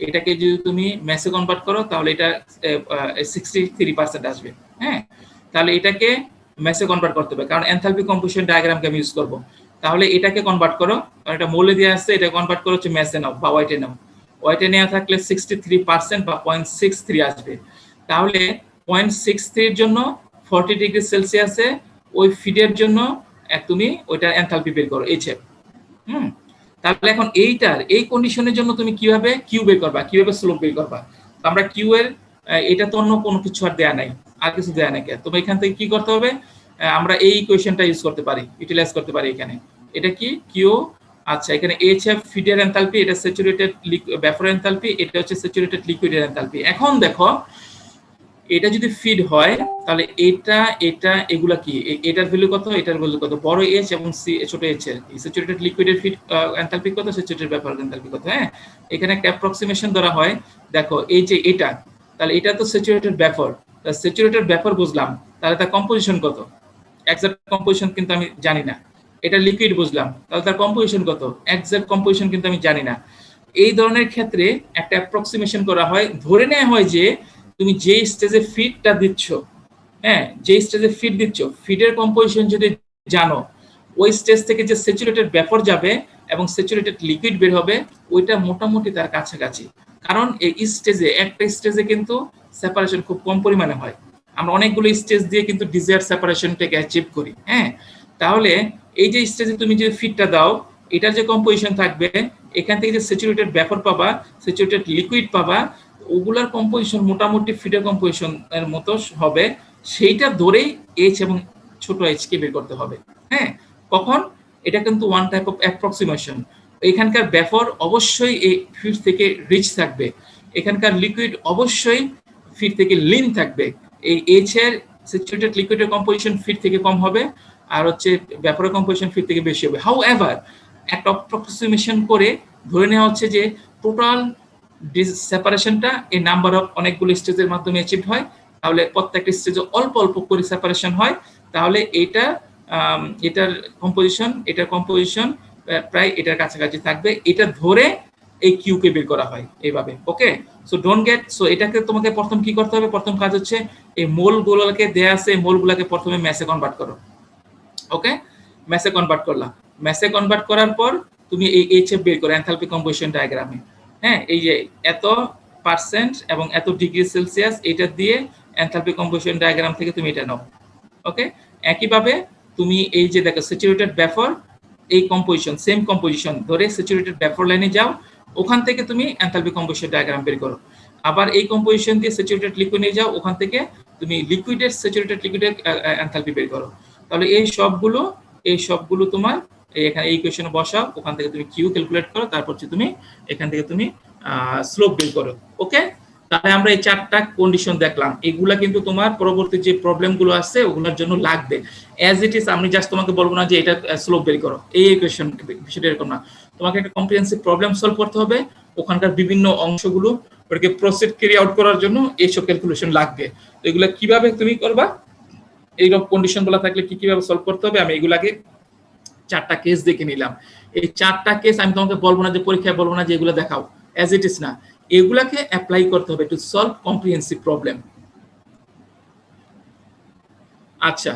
এটাকে যদি তুমি ম্যাসে কনভার্ট করো তাহলে এটা 63% আসবে। হ্যাঁ, তাহলে এটাকে ম্যাসে কনভার্ট করতে হবে, কারণ এনথালপি কম্পোজিশন ডায়াগ্রামকে আমি ইউজ করব। তাহলে এটাকে কনভার্ট করো, কারণ এটা মোলে দেওয়া আছে, এটা কনভার্ট করো হচ্ছে ম্যাসে নাও বা ওয়াইটে নাও। ওয়াইটে নেওয়া থাকলে 63% বা 0.63 আসবে। তাহলে 0.63 এর জন্য 40 ডিগ্রি সেলসিয়াসে ওই ফিডের জন্য তুমি ওইটার এনথালপি বের করো এইচএফ। তাহলে এখন এইটার এই কন্ডিশনের জন্য তুমি কিভাবে কিউ বের করবা, কিভাবে স্লোপ বের করবা? আমরা কিউ এর এটা তো অন্য কোনো কিছু আর দেয়া নাই, আর কিছু দেয়া নাই। তুমি এখান থেকে কি করতে হবে, আমরা এই ইকুয়েশনটা ইউজ করতে পারি, ইউটিলাইজ করতে পারি এখানে। এটা কি কিউ, আচ্ছা এখানে এইচএফ ফিডের এনথালপি, এটা স্যাচুরেটেড ভ্যাপর এনথালপি, এটা হচ্ছে স্যাচুরেটেড লিকুইডের এনথালপি। এখন দেখো এটা যদি ফিড হয় তাহলে এটা এগুলা কি, এটার ভ্যালু কত, এটার ভ্যালু কত, বড় এইচ এবং সি ছোট এইচ এর স্যাচুরেটেড লিকুইডের ফিড এনথালপি কত, স্যাচুরেটেড ভ্যাপর এনথালপি কত। হ্যাঁ, এখানে একটা অ্যাপ্রক্সিমেশন ধরা হয়। দেখো এই যে এটা, তাহলে এটা তো স্যাচুরেটেড ভ্যাপর, তাহলে স্যাচুরেটেড ভ্যাপর বুঝলাম, তাহলে তার কম্পোজিশন কত, এক্সাক্ট কম্পোজিশন কিন্তু আমি জানি না। এটা লিকুইড বুঝলাম, তাহলে তার কম্পোজিশন কত, এক্সাক্ট কম্পোজিশন কিন্তু আমি জানি না। এই ধরনের ক্ষেত্রে একটা অ্যাপ্রক্সিমেশন করা হয়, ধরে নেওয়া হয় যে তুমি যে স্টেজে ফিডটা দিচ্ছ, হ্যাঁ যে স্টেজে ফিড দিচ্ছ, ফিডের কম্পোজিশন যদি জানো, ওই স্টেজ থেকে যে স্যাচুরেটেড ভ্যাপর যাবে এবং স্যাচুরেটেড লিকুইড বের হবে, ওইটা মোটামুটি তার কাছাকাছি। কারণ এই স্টেজে, একটা স্টেজে কিন্তু সেপারেশন খুব কম পরিমাণে হয়। আমরা অনেকগুলো স্টেজ দিয়ে কিন্তু ডিজায়ার সেপারেশনটাকে অ্যাচিভ করি। হ্যাঁ, তাহলে এই যে স্টেজে তুমি যদি ফিডটা দাও, এটার যে কম্পোজিশন থাকবে, এখান থেকে যে স্যাচুরেটেড ভ্যাপর পাবা, স্যাচুরেটেড লিকুইড পাবা, ওগুলার কম্পোজিশন মোটামুটি ফিডের কম্পোজিশন এর মতো হবে। সেইটা ধরেই এইচ এবং ছোট এইচ কে বের করতে হবে। হ্যাঁ, কখন, এটা কিন্তু ওয়ান টাইপ অফ অ্যাপ্রক্সিমেশন। এখানকার ভ্যাপর অবশ্যই এই ফিড থেকে রিচ থাকবে, এখানকার লিকুইড অবশ্যই ফিড থেকে লিন থাকবে। এই এইচ এর স্যাচুরেটেড লিকুইডের কম্পোজিশন ফিড থেকে কম হবে, আর হচ্ছে ভ্যাপরের কম্পোজিশন ফিড থেকে বেশি হবে। হাউ এভার একটা অ্যাপ্রক্সিমেশন করে ধরে নেওয়া হচ্ছে যে টোটাল সেপারেশনটা এই নাম্বার অফ অনেকগুলো স্টেজের মাধ্যমে অ্যাচিভ হয়। তাহলে প্রত্যেকটা স্টেজে অল্প অল্প করে সেপারেশন হয়, তাহলে এটার কম্পোজিশন প্রায় এটার কাছাকাছি থাকবে। এটা ধরে এই কিউ কে বের করা হয় এইভাবে। ওকে, সো ডোন্ট গেট, সো এটাকে তোমাকে প্রথম কি করতে হবে, প্রথম কাজ হচ্ছে এই মোলগুলোকে দেয়া আছে, মোলগুলোকে প্রথমে ম্যাসে কনভার্ট করো। ওকে, ম্যাসে কনভার্ট করলাম, ম্যাসে কনভার্ট করার পর তুমি এই এইচএফ বের করো এনথালপি কম্পোজিশন ডায়াগ্রামে। হ্যাঁ, এই যে এত পার্সেন্ট এবং এত ডিগ্রি সেলসিয়াস, এটা দিয়ে এনথালপি কম্পোজিশন ডায়াগ্রাম থেকে তুমি এটা নাও। ওকে, একইভাবে তুমি এই যে দেখো স্যাচুরেটেড ভ্যাপর, এই কম্পোজিশন সেম কম্পোজিশন ধরে স্যাচুরেটেড ভ্যাপর লাইনে যাও, ওখান থেকে তুমি এনথালপি কম্পোজিশন ডায়াগ্রাম বের করো। আবার এই কম্পোজিশন দিয়ে স্যাচুরেটেড লিকুইড নিয়ে যাও, ওখান থেকে তুমি লিকুইডের স্যাচুরেটেড লিকুইডের এনথালপি বের করো। তাহলে এই সবগুলো তোমার এখানে এই ইকুয়েশনে বসাও, ওখান থেকে তুমি কিউ ক্যালকুলেট করো, তারপর তুমি এখান থেকে তুমি স্লোপ বের করো। ওকে, তাহলে আমরা এই চারটা কন্ডিশন দেখলাম, এগুলা কিন্তু তোমার পরবর্তী যে প্রবলেমগুলো আছে ওগুলোর জন্য লাগবে। অ্যাজ ইট ইজ আমি জাস্ট তোমাকে বলবো না যে এটা স্লোপ বের করো, এই ইকুয়েশন বিষয়টা এরকম না। তোমাকে একটা কম্প্রিহেনসিভ প্রবলেম সলভ করতে হবে, ওখানকার বিভিন্ন অংশগুলো ওটাকে প্রসেস ক্যারি আউট করার জন্য এইসব ক্যালকুলেশন লাগবে। তো এগুলা কিভাবে তুমি করবা, এইরকম কন্ডিশনগুলো থাকলে কিভাবে সলভ করতে হবে, আমি এগুলাকে চারটা কেস দেখে নিলাম। এই চারটা কেস আমি তোমাকে বলবো না যে পরীক্ষায় বলবো না যে এগুলো দেখাও, অ্যাজ ইট ইজ না, এগুলাকে অ্যাপ্লাই করতে হবে টু সলভ কম্প্রিহেনসিভ প্রবলেম। আচ্ছা,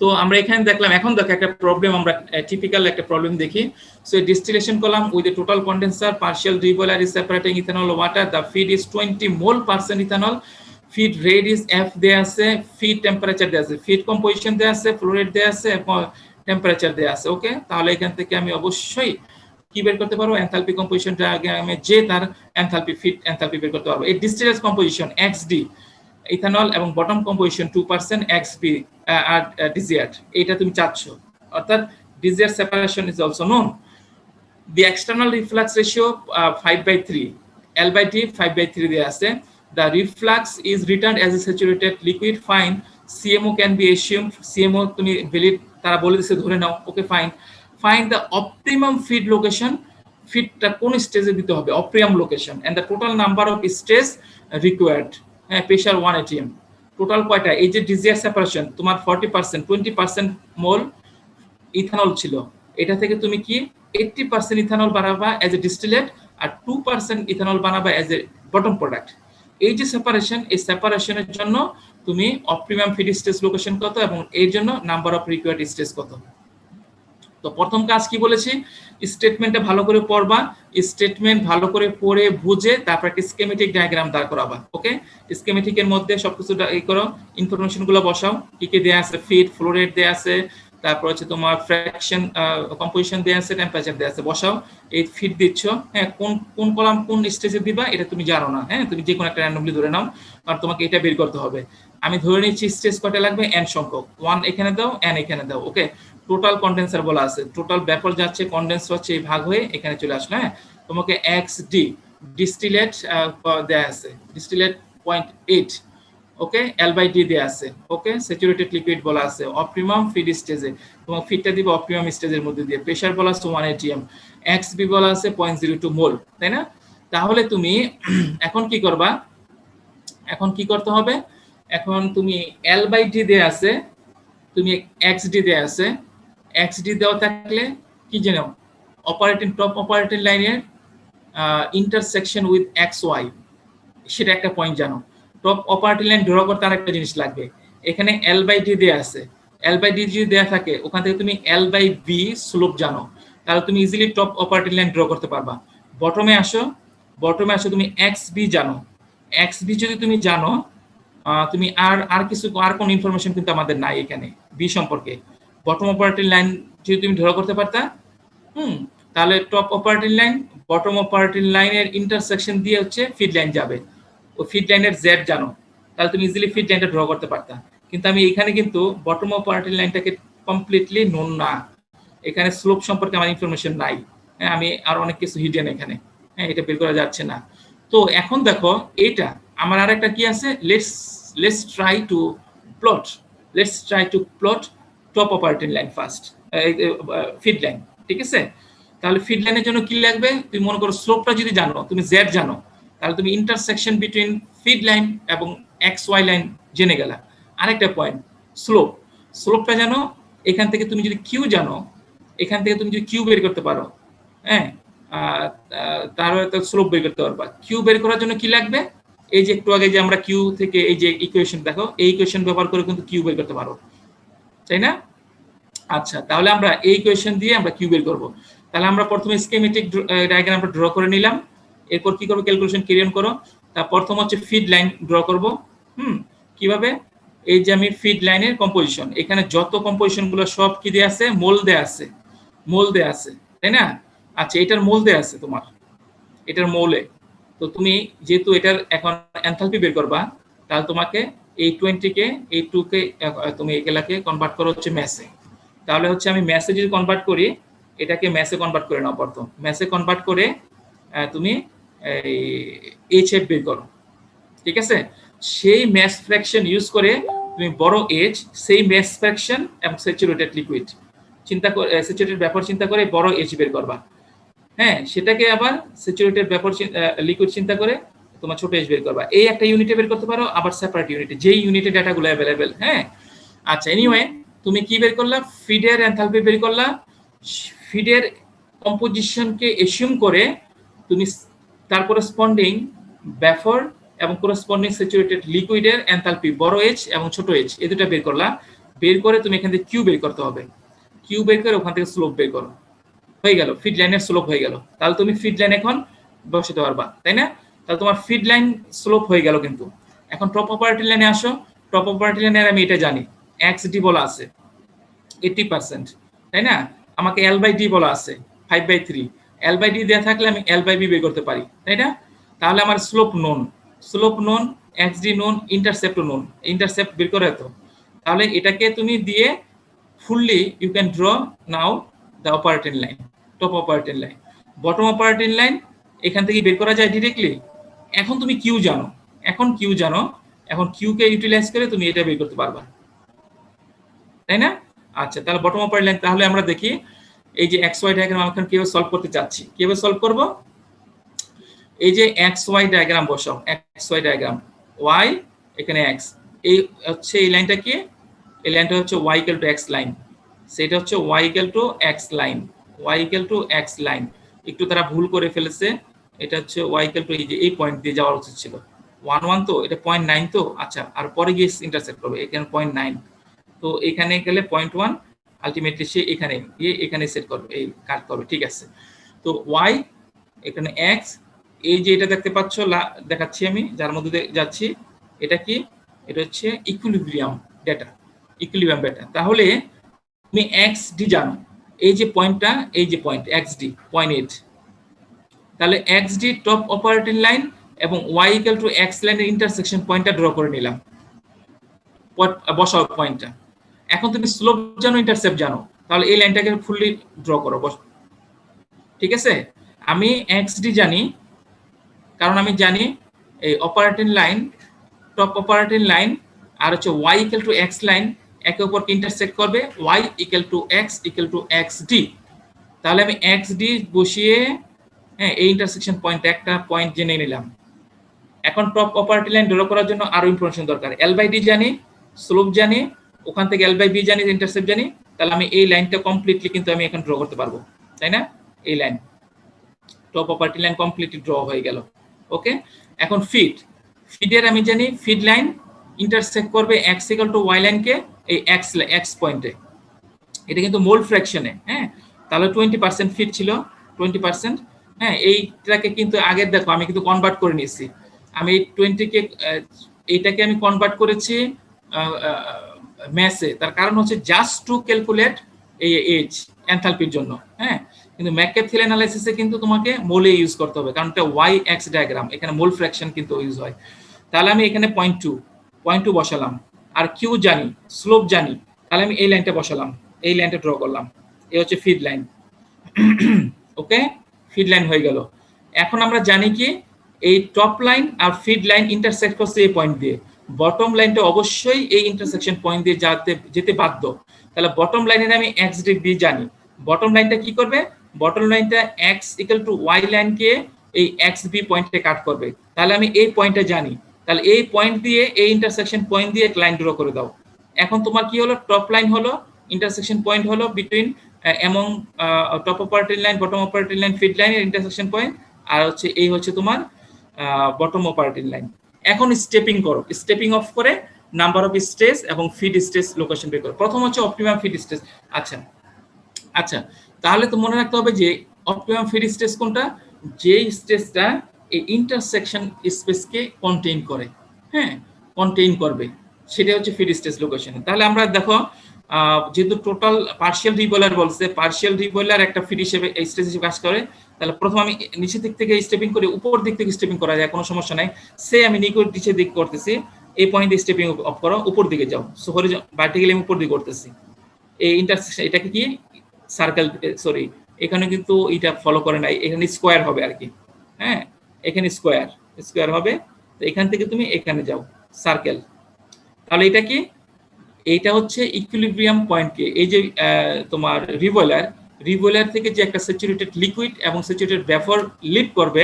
তো আমরা এখানে দেখলাম, এখন দেখো একটা প্রবলেম, আমরা টিপিক্যাল একটা প্রবলেম দেখি। So distillation column with a total condenser, partial reboiler is separating ethanol water, the feed is 20 mole percent ethanol, feed rate is F দেয়া আছে, ফিড টেম্পারেচার দেয়া আছে, ফিড কম্পোজিশন দেয়া আছে, ফ্লো রেট দেয়া আছে, টেম্পারেচার দেয়া আছে। ওকে, তাহলে এখান থেকে আমি অবশ্যই কি বের করতে পারবো, এনথালপি কম্পোজিশন ডায়াগ্রামে যে তার এনথালপি ফিড এনথালপি বের করতে পারবো। এই ডিস্টিলেট কম্পোজিশন এক্সডি ইথানল এবং বটম কম্পোজিশন 2% এক্সপি আর ডিজিয়ার্ট, এটা তুমি চাচ্ছ, অর্থাৎ ডিজিয়ার separation is also known. The external reflux ratio 5/3, L/T 5/3 দেয়া আছে। The reflux is returned as a saturated liquid. Fine. CMO can be assumed. CMO তুমি ভ্যালিড তারা বলে দিছে, ধরে নাও। Okay, fine. Find the optimum feed location. ফিডটা কোন স্টেজে দিতে হবে, optimum location, and the total number of stage required. হ্যাঁ, প্রেসার 1 atm। টোটাল কয়টা, এই যে ডিজিয়ার সেপারেশন তোমার 40%, 20% মোল ইথানল ছিল, এটা থেকে তুমি কি 80% ইথানল বানাবা অ্যাজ এ ডিস্টিলেট আর 2% ইথানল বানাবা অ্যাজ এ বটম প্রোডাক্ট। এই যে সেপারেশন, এই সেপারেশনের জন্য তুমি অপটিমাম ফিড স্টেজ লোকেশন কত এবং এর জন্য নাম্বার অফ রিকোয়ার্ড স্টেজ কত। তো প্রথম কাজ কি বলেছি, স্টেটমেন্টটা ভালো করে পড়বা, স্টেটমেন্ট ভালো করে পড়ে বুঝে তারপর একটা স্কেমেটিক ডায়াগ্রাম দাঁড় করাবা। ওকে, স্কেমেটিকের মধ্যে সবকিছু এই করো, ইনফরমেশন গুলো বসাও, কি কি দেয়া আছে, ফিড, ফ্লো রেট দেয়া আছে, তারপর হচ্ছে তোমার ফ্র্যাকশন কম্পোজিশন দেয়া আছে, টেম্পারেচার দেয়া আছে, বসাও। এই ফিড দিচ্ছ, হ্যাঁ, কোন কোন কলাম কোন স্টেজে দিবা এটা তুমি জানো না, হ্যাঁ, তুমি যে কোনো একটা র্যান্ডমলি ধরে নাও, কারণ তোমাকে এটা বের করতে হবে। আমি ধরে নিচ্ছি স্টেজ কয়টা লাগবে, n সংখ্যক, 1 এখানে দাও, n এখানে দাও। ওকে, টোটাল কন্ডেন্সার বলা আছে, টোটাল ব্যাপল যাচ্ছে, কন্ডেন্স হচ্ছে এই ভাগ হয়ে এখানে চলে আসলো। হ্যাঁ, তোমাকে xd ডিস্টিলেট দেয়া আছে, ডিস্টিলেট 0.8, ওকে, L/D দেয়া আছে। ওকে, স্যাচুরেটেড লিকুইড বলা আছে, অপটিমাম ফিড স্টেজে তোমার ফিডটা দিবে অপটিমাম স্টেজের মধ্যে দিয়ে, প্রেসার বলা আছে 1 atm, xb বলা আছে 0.02 মোল, তাই না? তাহলে তুমি এখন কি করবা, এখন কি করতে হবে, এখন তুমি L/D দেয়া আছে, তুমি xd দেয়া আছে, xd দেওয়া থাকলে কি জানো, অপারেটিং টপ অপারেটিং লাইনের ইন্টারসেকশন উইথ xy, সেটা একটা পয়েন্ট জানো। টপ অপারেটিং লাইন ড্র করতে আরেকটা জিনিস লাগবে, এখানে L/D দেয়া আছে, L/D যদি দেয়া থাকে ওখান থেকে তুমি L/B স্লোপ জানো, তাহলে তুমি easily top operating line draw করতে পারবা। বটমে আসো, বটমে আসো, তুমি xb জানো, xb যদি তুমি জানো, তুমি আর কিছু আর কোন ইনফরমেশন কিন্তু আমাদের নাই এখানে বি সম্পর্কে। বটম অপারেটিং লাইন যদি তুমি ড্র করতে পারতা, তাহলে top operating line bottom operating লাইনের ইন্টারসেকশন দিয়ে হচ্ছে ফিড লাইন যাবে, ও ফিড লাইনের জেড জানো, তাহলে তুমি ইজিলি ফিড লাইনটা ড্র করতে পারতা। কিন্তু আমি এখানে কিন্তু বটম অপারেটিং লাইনটাকে কমপ্লিটলি নোন না, এখানে স্লোপ সম্পর্কে আমার ইনফরমেশন নাই, হ্যাঁ, আমি আর অনেক কিছু হিডেন এখানে, হ্যাঁ, এটা বের করা যাচ্ছে না। তো এখন দেখো এটা আমার আরেকটা কি আছে, let's try to plot top operating line first, feed line, ঠিক আছে? তাহলে ফিড লাইনের জন্য কি লাগবে, তুমি মনে করো স্লোপটা যদি জানো, তুমি জেড জানো, তাহলে তুমি ইন্টারসেকশন বিটুইন ফিড লাইন এবং xy লাইন জেনে গেলা। আরেকটা পয়েন্ট, স্লোপ, স্লোপটা জানো, এখান থেকে তুমি যদি কিউ জানো, এখান থেকে তুমি যদি কিউ বের করতে পারো, হ্যাঁ, তাহলে তো স্লোপ বের করতে পারবা। কিউ বের করার জন্য কি লাগবে, এই যে একটু আগে যে আমরা কিউ থেকে এই যে ইকুয়েশন দেখো, এই ইকুয়েশন ব্যবহার করে কিন্তু কিউ বের করতে পারো, তাই না? আচ্ছা, তাহলে আমরা এই ইকুয়েশন দিয়ে আমরা কিউ বের করব। তাহলে আমরা প্রথমে স্কিমেটিক ডায়াগ্রামটা ড্র করে নিলাম, এরপর কি করব, ক্যালকুলেশন ক্যারি অন করো। তার প্রথম হচ্ছে ফিড লাইন ড্র করব। কিভাবে, এই যে আমি ফিড লাইনের কম্পোজিশন, এখানে যত কম্পোজিশন গুলো সব কি দেয়া আছে, মোল দেয়া আছে, মোল দেয়া আছে, তাই না? আচ্ছা, এটার মোল দেয়া আছে তোমার, এটার মোলে, তো তুমি যেহেতু এটার এখন এনথালপি বের করবা, তাহলে তোমাকে এই 20 কে এই 2 কে তুমি এগুলাকে কনভার্ট করো হচ্ছে ম্যাসে। তাহলে হচ্ছে আমি ম্যাসে যদি কনভার্ট করি, এটাকে ম্যাসে কনভার্ট করে নাও প্রথম, ম্যাসে কনভার্ট করে তুমি এই এইচএফ বের করো, ঠিক আছে? সেই ম্যাস ফ্র্যাকশন ইউজ করে তুমি বড় এইচ, সেই ম্যাস ফ্র্যাকশন এবং স্যাচুরেটেড লিকুইড চিন্তা করে, স্যাচুরেটেড ব্যাপার চিন্তা করে বড় এইচ বের করবা, হ্যাঁ, সেটাকে আবার স্যাচুরেটেড ব্যাপার লিকুইড চিন্তা করে তোমার ছোট এইচ বের করবা। এই একটা ইউনিটে বের করতে পারো, আবার সেপারেট ইউনিটে, যেই ইউনিটে ডাটাগুলো অ্যাভেলেবেল। হ্যাঁ, আচ্ছা, এনিওয়ে তুমি কি বের করলা, ফিডের এনথালপি বের করলা, ফিডের কম্পোজিশনকে এসিউম করে তুমি তার করেসপন্ডিং ব্যাফর এবং করেসপন্ডিং স্যাচুরেটেড লিকুইডের এনথালপি বড় এইচ এবং ছোট এইচ এই দুটো বের করলা। বের করে তুমি এখান থেকে কিউ বের করতে হবে, কিউ বের করে ওখান থেকে স্লোপ বের করো, হয়ে গেল, ফিড লাইনের স্লোপ হয়ে গেল। তাহলে তুমি ফিড লাইন এখন বসাতে পারবা, তাই না? তাহলে তোমার ফিড লাইন স্লোপ হয়ে গেল। কিন্তু এখন টপ অপারেটিং লাইনে আসো, টপ অপারেটিং লাইনের আমি এটা জানি, xd বলা আছে 80%, তাই না? আমাকে L/D বলা আছে 5/3, L/D দেয়া থাকলে আমি L/B বের করতে পারি, তাই না? তাহলে আমার slope known, slope known, xd known, intercept known, intercept বের করে তো। তাহলে এটাকে তুমি দিয়ে fully you can draw now the operating line, top operating line, bottom operating line এখান থেকে বের করা যায় ডিরেক্টলি। এখন তুমি কিউ জানো, এখন কিউ জানো, এখন কিউ কে ইউটিলাইজ করে তুমি এটা বের করতে পারবা, তাই না? আচ্ছা, তাহলে বটম অপারেটিং লাইন, তাহলে আমরা দেখি এই যে xy ডায়াগ্রাম আমরা কিভাবে সলভ করতে চাচ্ছি, কিভাবে সলভ করব। এই যে xy ডায়াগ্রাম বসাও, xy ডায়াগ্রাম, y এখানে x, এই হচ্ছে এই লাইনটা কি, এই লাইনটা হচ্ছে y = x লাইন, সেটা হচ্ছে y equal to x line, y equal to x line. একটু তারা ভুল করে ফেলেছে, এটা হচ্ছে y ইকুয়াল টু এই যে এই পয়েন্ট দিয়ে যাওয়ার উচিত ছিল 1 তো এটা 0.9 তো আচ্ছা, আর পরে গিয়ে ইন্টারসেক্ট করবে এখানে 0.9, তো এখানে গেলে 0.1 আলটিমেটলি সে এখানে গিয়ে এখানে সেট করবে, এই কাট করবে, ঠিক আছে। তো y এখানে x, এই যে এটা দেখতে পাচ্ছ দেখাচ্ছি আমি যার মধ্যে দিয়ে যাচ্ছি, এটা কি, এটা হচ্ছে ইকুইলিব্রিয়াম ডেটা, ইকুইলিব্রিয়াম ডেটা। তাহলে তুমি xd জানো, এই যে পয়েন্টটা, এই যে পয়েন্ট xd 0.8, তাহলে xd টপ অপারেটিং লাইন এবং y ইকুয়াল টু x লাইনের ইন্টারসেকশন পয়েন্টটা ড্র করে নিলাম, বসাও পয়েন্টটা। এখন তুমি স্লোপ জানো, ইন্টারসেপ্ট জানো, তাহলে এই লাইনটাকে ফুললি ড্র করো, ঠিক আছে। আমি xd জানি কারণ আমি জানি এই operating line, top operating line আর হচ্ছে y equal to x line একে অপরকে ইন্টারসেক্ট করবে, y equal to x equal to xd। তাহলে আমি xd বসিয়ে হ্যাঁ এই ইন্টারসেকশন পয়েন্ট একটা পয়েন্ট জেনে নিলাম। এখন টপ অপারেটিং লাইন ড্র করার জন্য আরো ইনফরমেশন দরকার, l/d জানি, স্লোপ জানি, ওখান থেকে l/b জানি, ইন্টারসেপ্ট জানি, তাহলে আমি এই লাইনটা কমপ্লিটলি কিন্তু আমি এখন ড্র করতে পারবো, তাই না? এই line top operating line completely draw হয়ে গেল। ওকে, এখন ফিডের আমি জানি ফিড লাইন ইন্টারসেক্ট করবে x ইকুয়াল টু y লাইনকে এই x পয়েন্টে, এটা কিন্তু মোল ফ্র্যাকশনে, হ্যাঁ, তাহলে 20% ফিট ছিল 20%, হ্যাঁ, এইটাকে কিন্তু আগের দেখো আমি কিন্তু কনভার্ট করে নিয়েছি, আমি এই 20 কে এইটাকে আমি কনভার্ট করেছি ম্যাসে, তার কারণ হচ্ছে জাস্ট টু ক্যালকুলেট এই এজ এনথালপির জন্য, হ্যাঁ, কিন্তু ম্যাককেপ-থিল অ্যানালাইসিসে কিন্তু তোমাকে মোলে ইউজ করতে হবে, কারণ এটা y x ডায়াগ্রাম, এখানে মোল ফ্র্যাকশন কিন্তু ইউজ হয়। তাহলে আমি এখানে 0.2 বসালাম, আর কিউ জানি, স্লোপ জানি, তাহলে আমি এই লাইনটা বসালাম, এই লাইনটা ড্র করলাম, এই হচ্ছে ফিড লাইন। ওকে, ফিড লাইন হয়ে গেল। এখন আমরা জানি কি এই টপ লাইন আর ফিড লাইন ইন্টারসেক্ট করছে এই পয়েন্ট দিয়ে, বটম লাইনটা অবশ্যই এই ইন্টারসেকশন পয়েন্ট দিয়ে যেতে বাধ্য। তাহলে বটম লাইনের আমি xd জানি, বটম লাইনটা কি করবে, বটম লাইনটা x ইকুয়াল টু y লাইনকে এই xb পয়েন্টে কাট করবে, তাহলে আমি এই পয়েন্টটা জানি, তাহলে এই পয়েন্ট দিয়ে এই ইন্টারসেকশন পয়েন্ট দিয়ে লাইন ড্র করে দাও। এখন তোমার কি হলো, টপ লাইন হলো, ইন্টারসেকশন পয়েন্ট হলো between among top operating line, bottom operating line, feed লাইনের ইন্টারসেকশন পয়েন্ট, আর হচ্ছে এই হচ্ছে তোমার বটম অপারেটিং লাইন। এখন স্টেপিং করো, স্টেপিং অফ করে নাম্বার অফ স্টেজ এবং ফিড স্টেজ লোকেশন বের করো। প্রথম হচ্ছে অপটিমাম ফিড স্টেজ। আচ্ছা, তাহলে তো মনে রাখতে হবে যে অপটিমাম ফিড স্টেজ কোনটা, যে স্টেজটা এই ইন্টারসেকশন স্পেসকে কন্টেইন করে, হ্যাঁ, কন্টেইন করবে, সেটা হচ্ছে ফিড স্টেজ লোকেশন। তাহলে আমরা দেখো যেহেতু টোটাল পার্শিয়াল রিবয়লার বলছে, পার্শিয়াল রিবয়লার একটা ফিড হিসেবে এই স্টেজ হিসেবে কাজ করে, তাহলে প্রথম আমি নিচের দিক থেকে স্টেপিং করে উপর দিক থেকে স্টেপিং করা যায়, কোনো সমস্যা নাই। সে আমি নিচের দিক করতেছি, এই পয়েন্ট দিয়ে স্টেপিং অফ করো, উপর দিকে যাও, সো ভার্টিক্যালি আমি উপর দিকে করতেছি, এই ইন্টারসেকশন এটাকে কি সার্কেল, সরি এখানে কিন্তু এটা ফলো করে নাই, এখানে স্কোয়ার হবে আর কি, হ্যাঁ, এখানে স্কোয়ার হবে, তো এখান থেকে তুমি এখানে যাও সার্কেল। তাহলে এটা কি, এইটা হচ্ছে ইকুইলিব্রিয়াম পয়েন্টকে, এই যে তোমার রিবয়লার থেকে যে একটা স্যাচুরেটেড লিকুইড এবং স্যাচুরেটেড ভেপর লিভ করবে,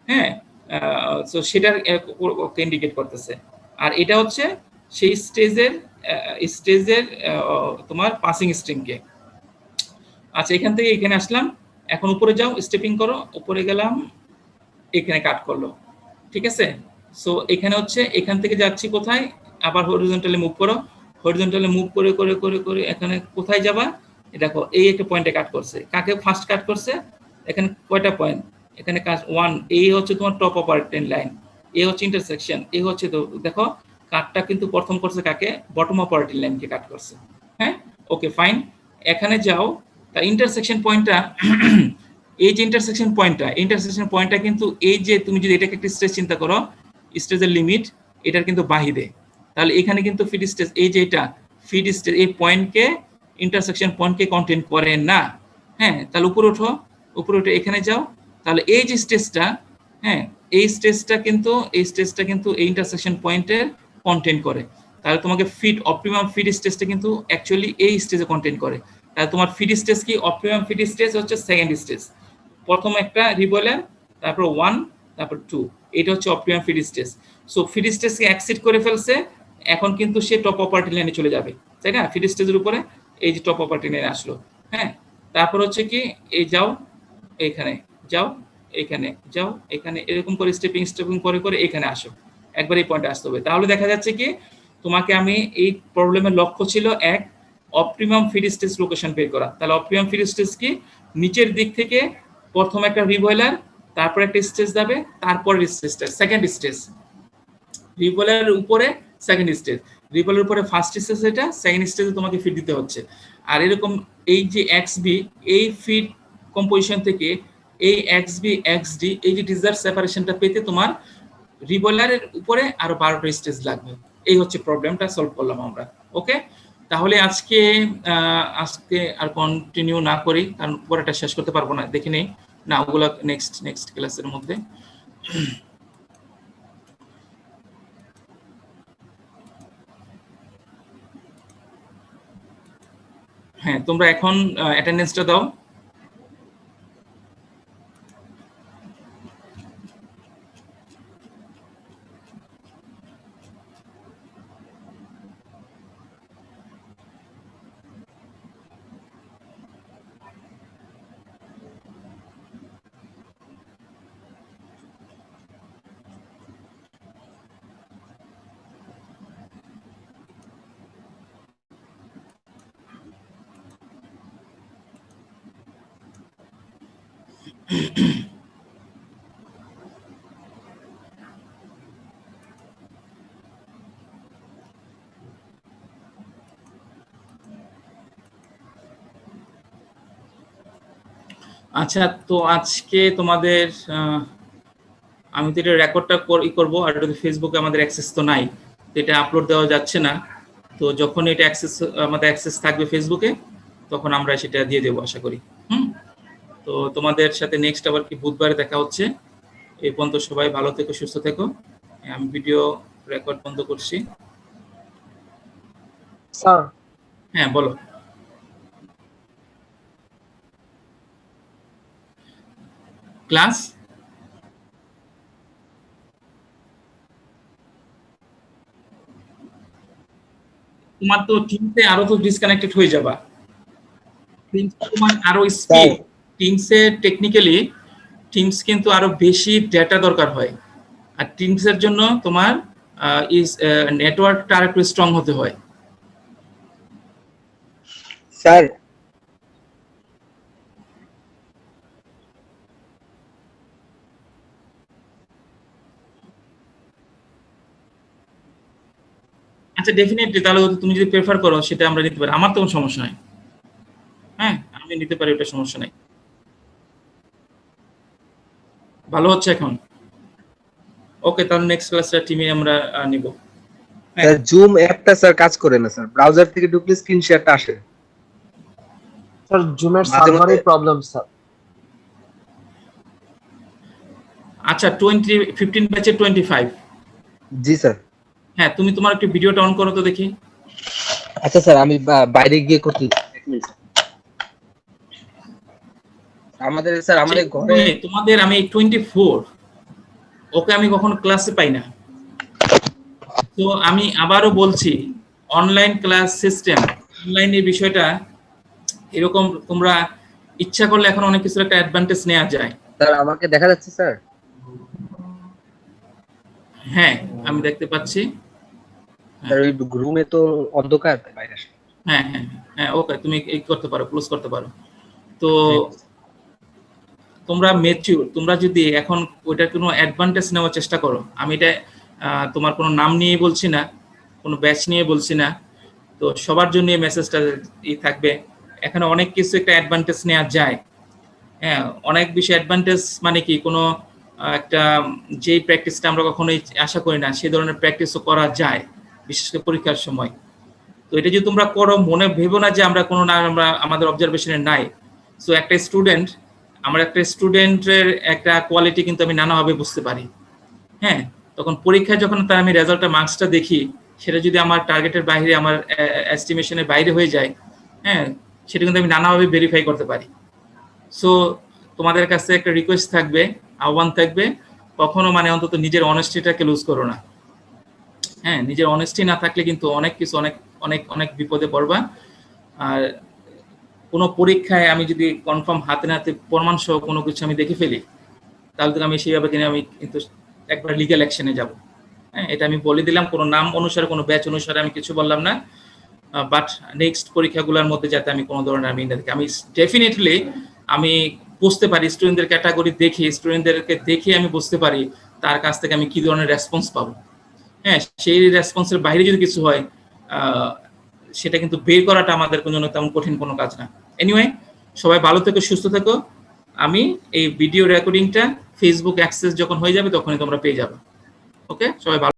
হ্যাঁ, সো সেটার ইন্ডিকেট করতেছে। আর এটা হচ্ছে সেই স্টেজের তোমার পাসিং স্ট্রিংকে। আচ্ছা, এখান থেকে এখানে আসলাম, এখন উপরে যাও, স্টেপিং করো, উপরে গেলাম, এখানে কাট করলো, ঠিক আছে। সো এখানে হচ্ছে এখান থেকে যাচ্ছি কোথায়, আবার হরিজন্টালি মুভ করো, হরিজন্টালি মুভ করে করে করে করে এখানে কোথায় যাবা, দেখো এই একটা পয়েন্টে কাট করছে, কাকে ফার্স্ট কাট করছে, এখানে কয়টা পয়েন্ট, এখানে কাজ 1, এই হচ্ছে তোমার টপ অপারেটিং লাইন, এই হচ্ছে ইন্টারসেকশন, এই হচ্ছে, তো দেখো কাটটা কিন্তু প্রথম করছে কাকে, বটম অপারেটিং লাইনকে কাট করছে, হ্যাঁ, ওকে ফাইন। এখানে যাও, তা ইন্টারসেকশন পয়েন্টটা এই যে ইন্টারসেকশন পয়েন্টটা কিন্তু এই যে তুমি যদি এটাকে একটা স্টেজ চিন্তা করো, স্টেজের লিমিট এটার কিন্তু বাহিরে, তাহলে এখানে কিন্তু ফিড স্টেজ, এই যে এটা ফিড স্টেজ, এই পয়েন্টকে ইন্টারসেকশন পয়েন্টকে কন্টেইন করে না, হ্যাঁ, তাহলে উপরে উঠে এখানে যাও, তাহলে এই যে স্টেজটা, হ্যাঁ, এই স্টেজটা কিন্তু এই ইন্টারসেকশন পয়েন্টের কন্টেইন করে, তাহলে তোমাকে অপটিমাম ফিড স্টেজটা কিন্তু অ্যাকচুয়ালি এই স্টেজে কন্টেইন করে। তাহলে তোমার ফিড স্টেজ কি, অপটিমাম ফিড স্টেজ হচ্ছে সেকেন্ড স্টেজ, প্রথম একটা রিবয়লার, তারপর 1, তারপর 2, এটা হচ্ছে optimum feed stage. So feed স্টেজকে এক্সিট করে ফেলছে, এখন কিন্তু সে টপ অপারেটিং লাইনে চলে যাবে, তাই না, ফিড স্টেজের উপরে। এই যে টপ প্রপার্টি নিয়ে আসলো। হ্যাঁ, তারপর হচ্ছে কি এই যাও এখানে, যাও এখানে, যাও এখানে, এরকম করে স্টেপিং করে করে এখানে আসো, একবার এই পয়েন্টে আসতে হবে। তাহলে দেখা যাচ্ছে কি তোমাকে আমি এই প্রবলেমের লক্ষ্য ছিল এক, অপটিমাম ফিড স্টেজ লোকেশন বের করা। তাহলে অপটিমাম ফিড স্টেজ কি, নিচের দিক থেকে প্রথম একটা রিবয়লার, তারপর একটা স্টেজ যাবে, তারপর স্টেজটা সেকেন্ড স্টেজ, রিবয়লারের উপরে সেকেন্ড স্টেজ, রিবয়লারের উপরে ফার্স্ট স্টেজ, এটা সেকেন্ড স্টেজে তোমাকে ফিড দিতে হচ্ছে। আর এরকম এই যে এক্সবি, এই ফিড কম্পোজিশন থেকে এই এক্সবি এক্সডি, এই যে ডিজার্ট সেপারেশনটা পেতে তোমার রিবয়লারের উপরে আরো 12টা স্টেজ লাগবে। এই হচ্ছে প্রবলেমটা সলভ করলাম আমরা। ওকে, তাহলে আজকে আর কন্টিনিউ না করি, কারণ পরেটা শেষ করতে পারবো না, দেখে নেই না, ওগুলো নেক্সট ক্লাসের মধ্যে। হ্যাঁ, তোমরা এখন অ্যাটেন্ডেন্সটা দাও। আচ্ছা, তো আজকে তোমাদের আমি তো এটা রেকর্ডটা করবো, আর এটা ফেসবুকে আমাদের অ্যাক্সেস তো নাই, তো এটা আপলোড দেওয়া যাচ্ছে না। তো যখন এটা আমাদের অ্যাক্সেস থাকবে ফেসবুকে, তখন আমরা সেটা দিয়ে দেবো আশা করি। তো তোমাদের সাথে নেক্সট আবার কি বুধবারে দেখা হচ্ছে। এই পর্যন্ত সবাই ভালো থেকো, সুস্থ থেকো। আমি ভিডিও রেকর্ড বন্ধ করছি। স্যার, হ্যাঁ বলো। ক্লাস তোমার তো টিমসে আরো তো ডিসকানেক্টেড হয়ে যাবা, তোমার আরো স্পিড, টিমসে টেকনিক্যালি টিমস কিন্তু আরো বেশি ডেটা দরকার হয়, আর টিমসের জন্য তোমার নেটওয়ার্কটা আর একটু স্ট্রং হতে হয়। স্যার আচ্ছা, ডেফিনেটলি, তাহলে তুমি যদি প্রেফার করো সেটা আমরা নিতে পারি, আমার তো কোনো সমস্যা নাই। হ্যাঁ, আমি নিতে পারি, ওটা সমস্যা নাই। ভালো হচ্ছে এখন। ওকে, তাহলে নেক্সট ক্লাসটা টিমে আমরা নিব। স্যার জুম অ্যাপটা স্যার কাজ করে না স্যার, ব্রাউজার থেকে ঢুকলে স্ক্রিন শেয়ারটা আসে। স্যার জুমের মাঝে সার্ভারের মধ্যে- প্রবলেম স্যার। আচ্ছা, 15 ব্যাচে 25। জি স্যার। হ্যাঁ, তুমি তোমার একটু ভিডিওটা অন করো তো দেখি। আচ্ছা স্যার, আমি বাইরে গিয়ে করতে, এক মিনিট। আমাদের ঘরে তোমাদের আমি 24, ওকে আমি কখনো ক্লাসে পাই না। তো আমি আবারও বলছি, অনলাইন ক্লাস সিস্টেম, অনলাইনের বিষয়টা এরকম, তোমরা ইচ্ছা করলে এখন অনেক কিছু একটা অ্যাডভান্টেজ নেওয়া যায়। স্যার আমাকে দেখা যাচ্ছে স্যার? হ্যাঁ, আমি দেখতে পাচ্ছি। স্যার ওই রুমে তো অন্ধকার, বাইরে আসে। হ্যাঁ হ্যাঁ হ্যাঁ, ওকে, তুমি এই করতে পারো, ক্লোজ করতে পারো। তো তোমরা ম্যাচিউর, তোমরা যদি এখন ওইটার কোনো অ্যাডভান্টেজ নেওয়ার চেষ্টা করো, আমি এটা তোমার কোনো নাম নিয়ে বলছি না, কোনো ব্যাচ নিয়ে বলছি না, তো সবার জন্য এই মেসেজটা থাকবে। এখানে অনেক কিছু একটা অ্যাডভান্টেজ নেওয়া যায়। হ্যাঁ, অনেক বেশি অ্যাডভান্টেজ, মানে কি কোনো একটা যেই প্র্যাকটিসটা আমরা কখনোই আশা করি না, সেই ধরনের প্র্যাকটিসও করা যায়, বিশেষ করে পরীক্ষার সময়। তো এটা যদি তোমরা করো, মনে ভেবো না যে আমরা কোনো না, আমরা আমাদের অবজারভেশনে নাই। সো একটা স্টুডেন্টের একটা কোয়ালিটি কিন্তু আমি নানাভাবে বুঝতে পারি। হ্যাঁ, তখন পরীক্ষায় যখন তার আমি রেজাল্টের মার্কসটা দেখি, সেটা যদি আমার টার্গেটের বাইরে, আমার এস্টিমেশনের বাইরে হয়ে যায়, হ্যাঁ, সেটা কিন্তু আমি নানাভাবে ভেরিফাই করতে পারি। সো তোমাদের কাছে একটা রিকোয়েস্ট থাকবে, আহ্বান থাকবে, কখনো মানে অন্তত নিজের অনেস্টিটাকে লুজ করো না। হ্যাঁ, নিজের অনেস্টি না থাকলে কিন্তু অনেক কিছু, অনেক অনেক অনেক বিপদে পড়বা। আর কোনো পরীক্ষায় আমি যদি কনফার্ম হাতে নাতে প্রমাণ সহ কোনো কিছু আমি দেখে ফেলি, তাহলে তো আমি সেইভাবে কিনে আমি কিন্তু একবার লিগ্যাল অ্যাকশনে যাব। হ্যাঁ, এটা আমি বলে দিলাম, কোনো নাম অনুসারে কোনো ব্যাচ অনুসারে আমি কিছু বললাম না, বাট নেক্সট পরীক্ষাগুলোর মধ্যে যাতে আমি কোনো ধরনের আমি না দেখি। আমি ডেফিনেটলি আমি বুঝতে পারি স্টুডেন্টদের ক্যাটাগরি দেখে, স্টুডেন্টদেরকে দেখে আমি বুঝতে পারি তার কাছ থেকে আমি কি ধরনের রেসপন্স পাবো। হ্যাঁ, সেই রেসপন্সের বাইরে যদি কিছু হয় সেটা কিন্তু বের করাটা আমাদের জন্য তেমন কঠিন কোনো কাজ না। এনিওয়ে, সবাই ভালো থেকো, সুস্থ থেকো। আমি এই ভিডিও রেকর্ডিংটা ফেসবুক অ্যাক্সেস যখন হয়ে যাবে তখনই তোমরা পেয়ে যাবে। ওকে, সবাই ভালো।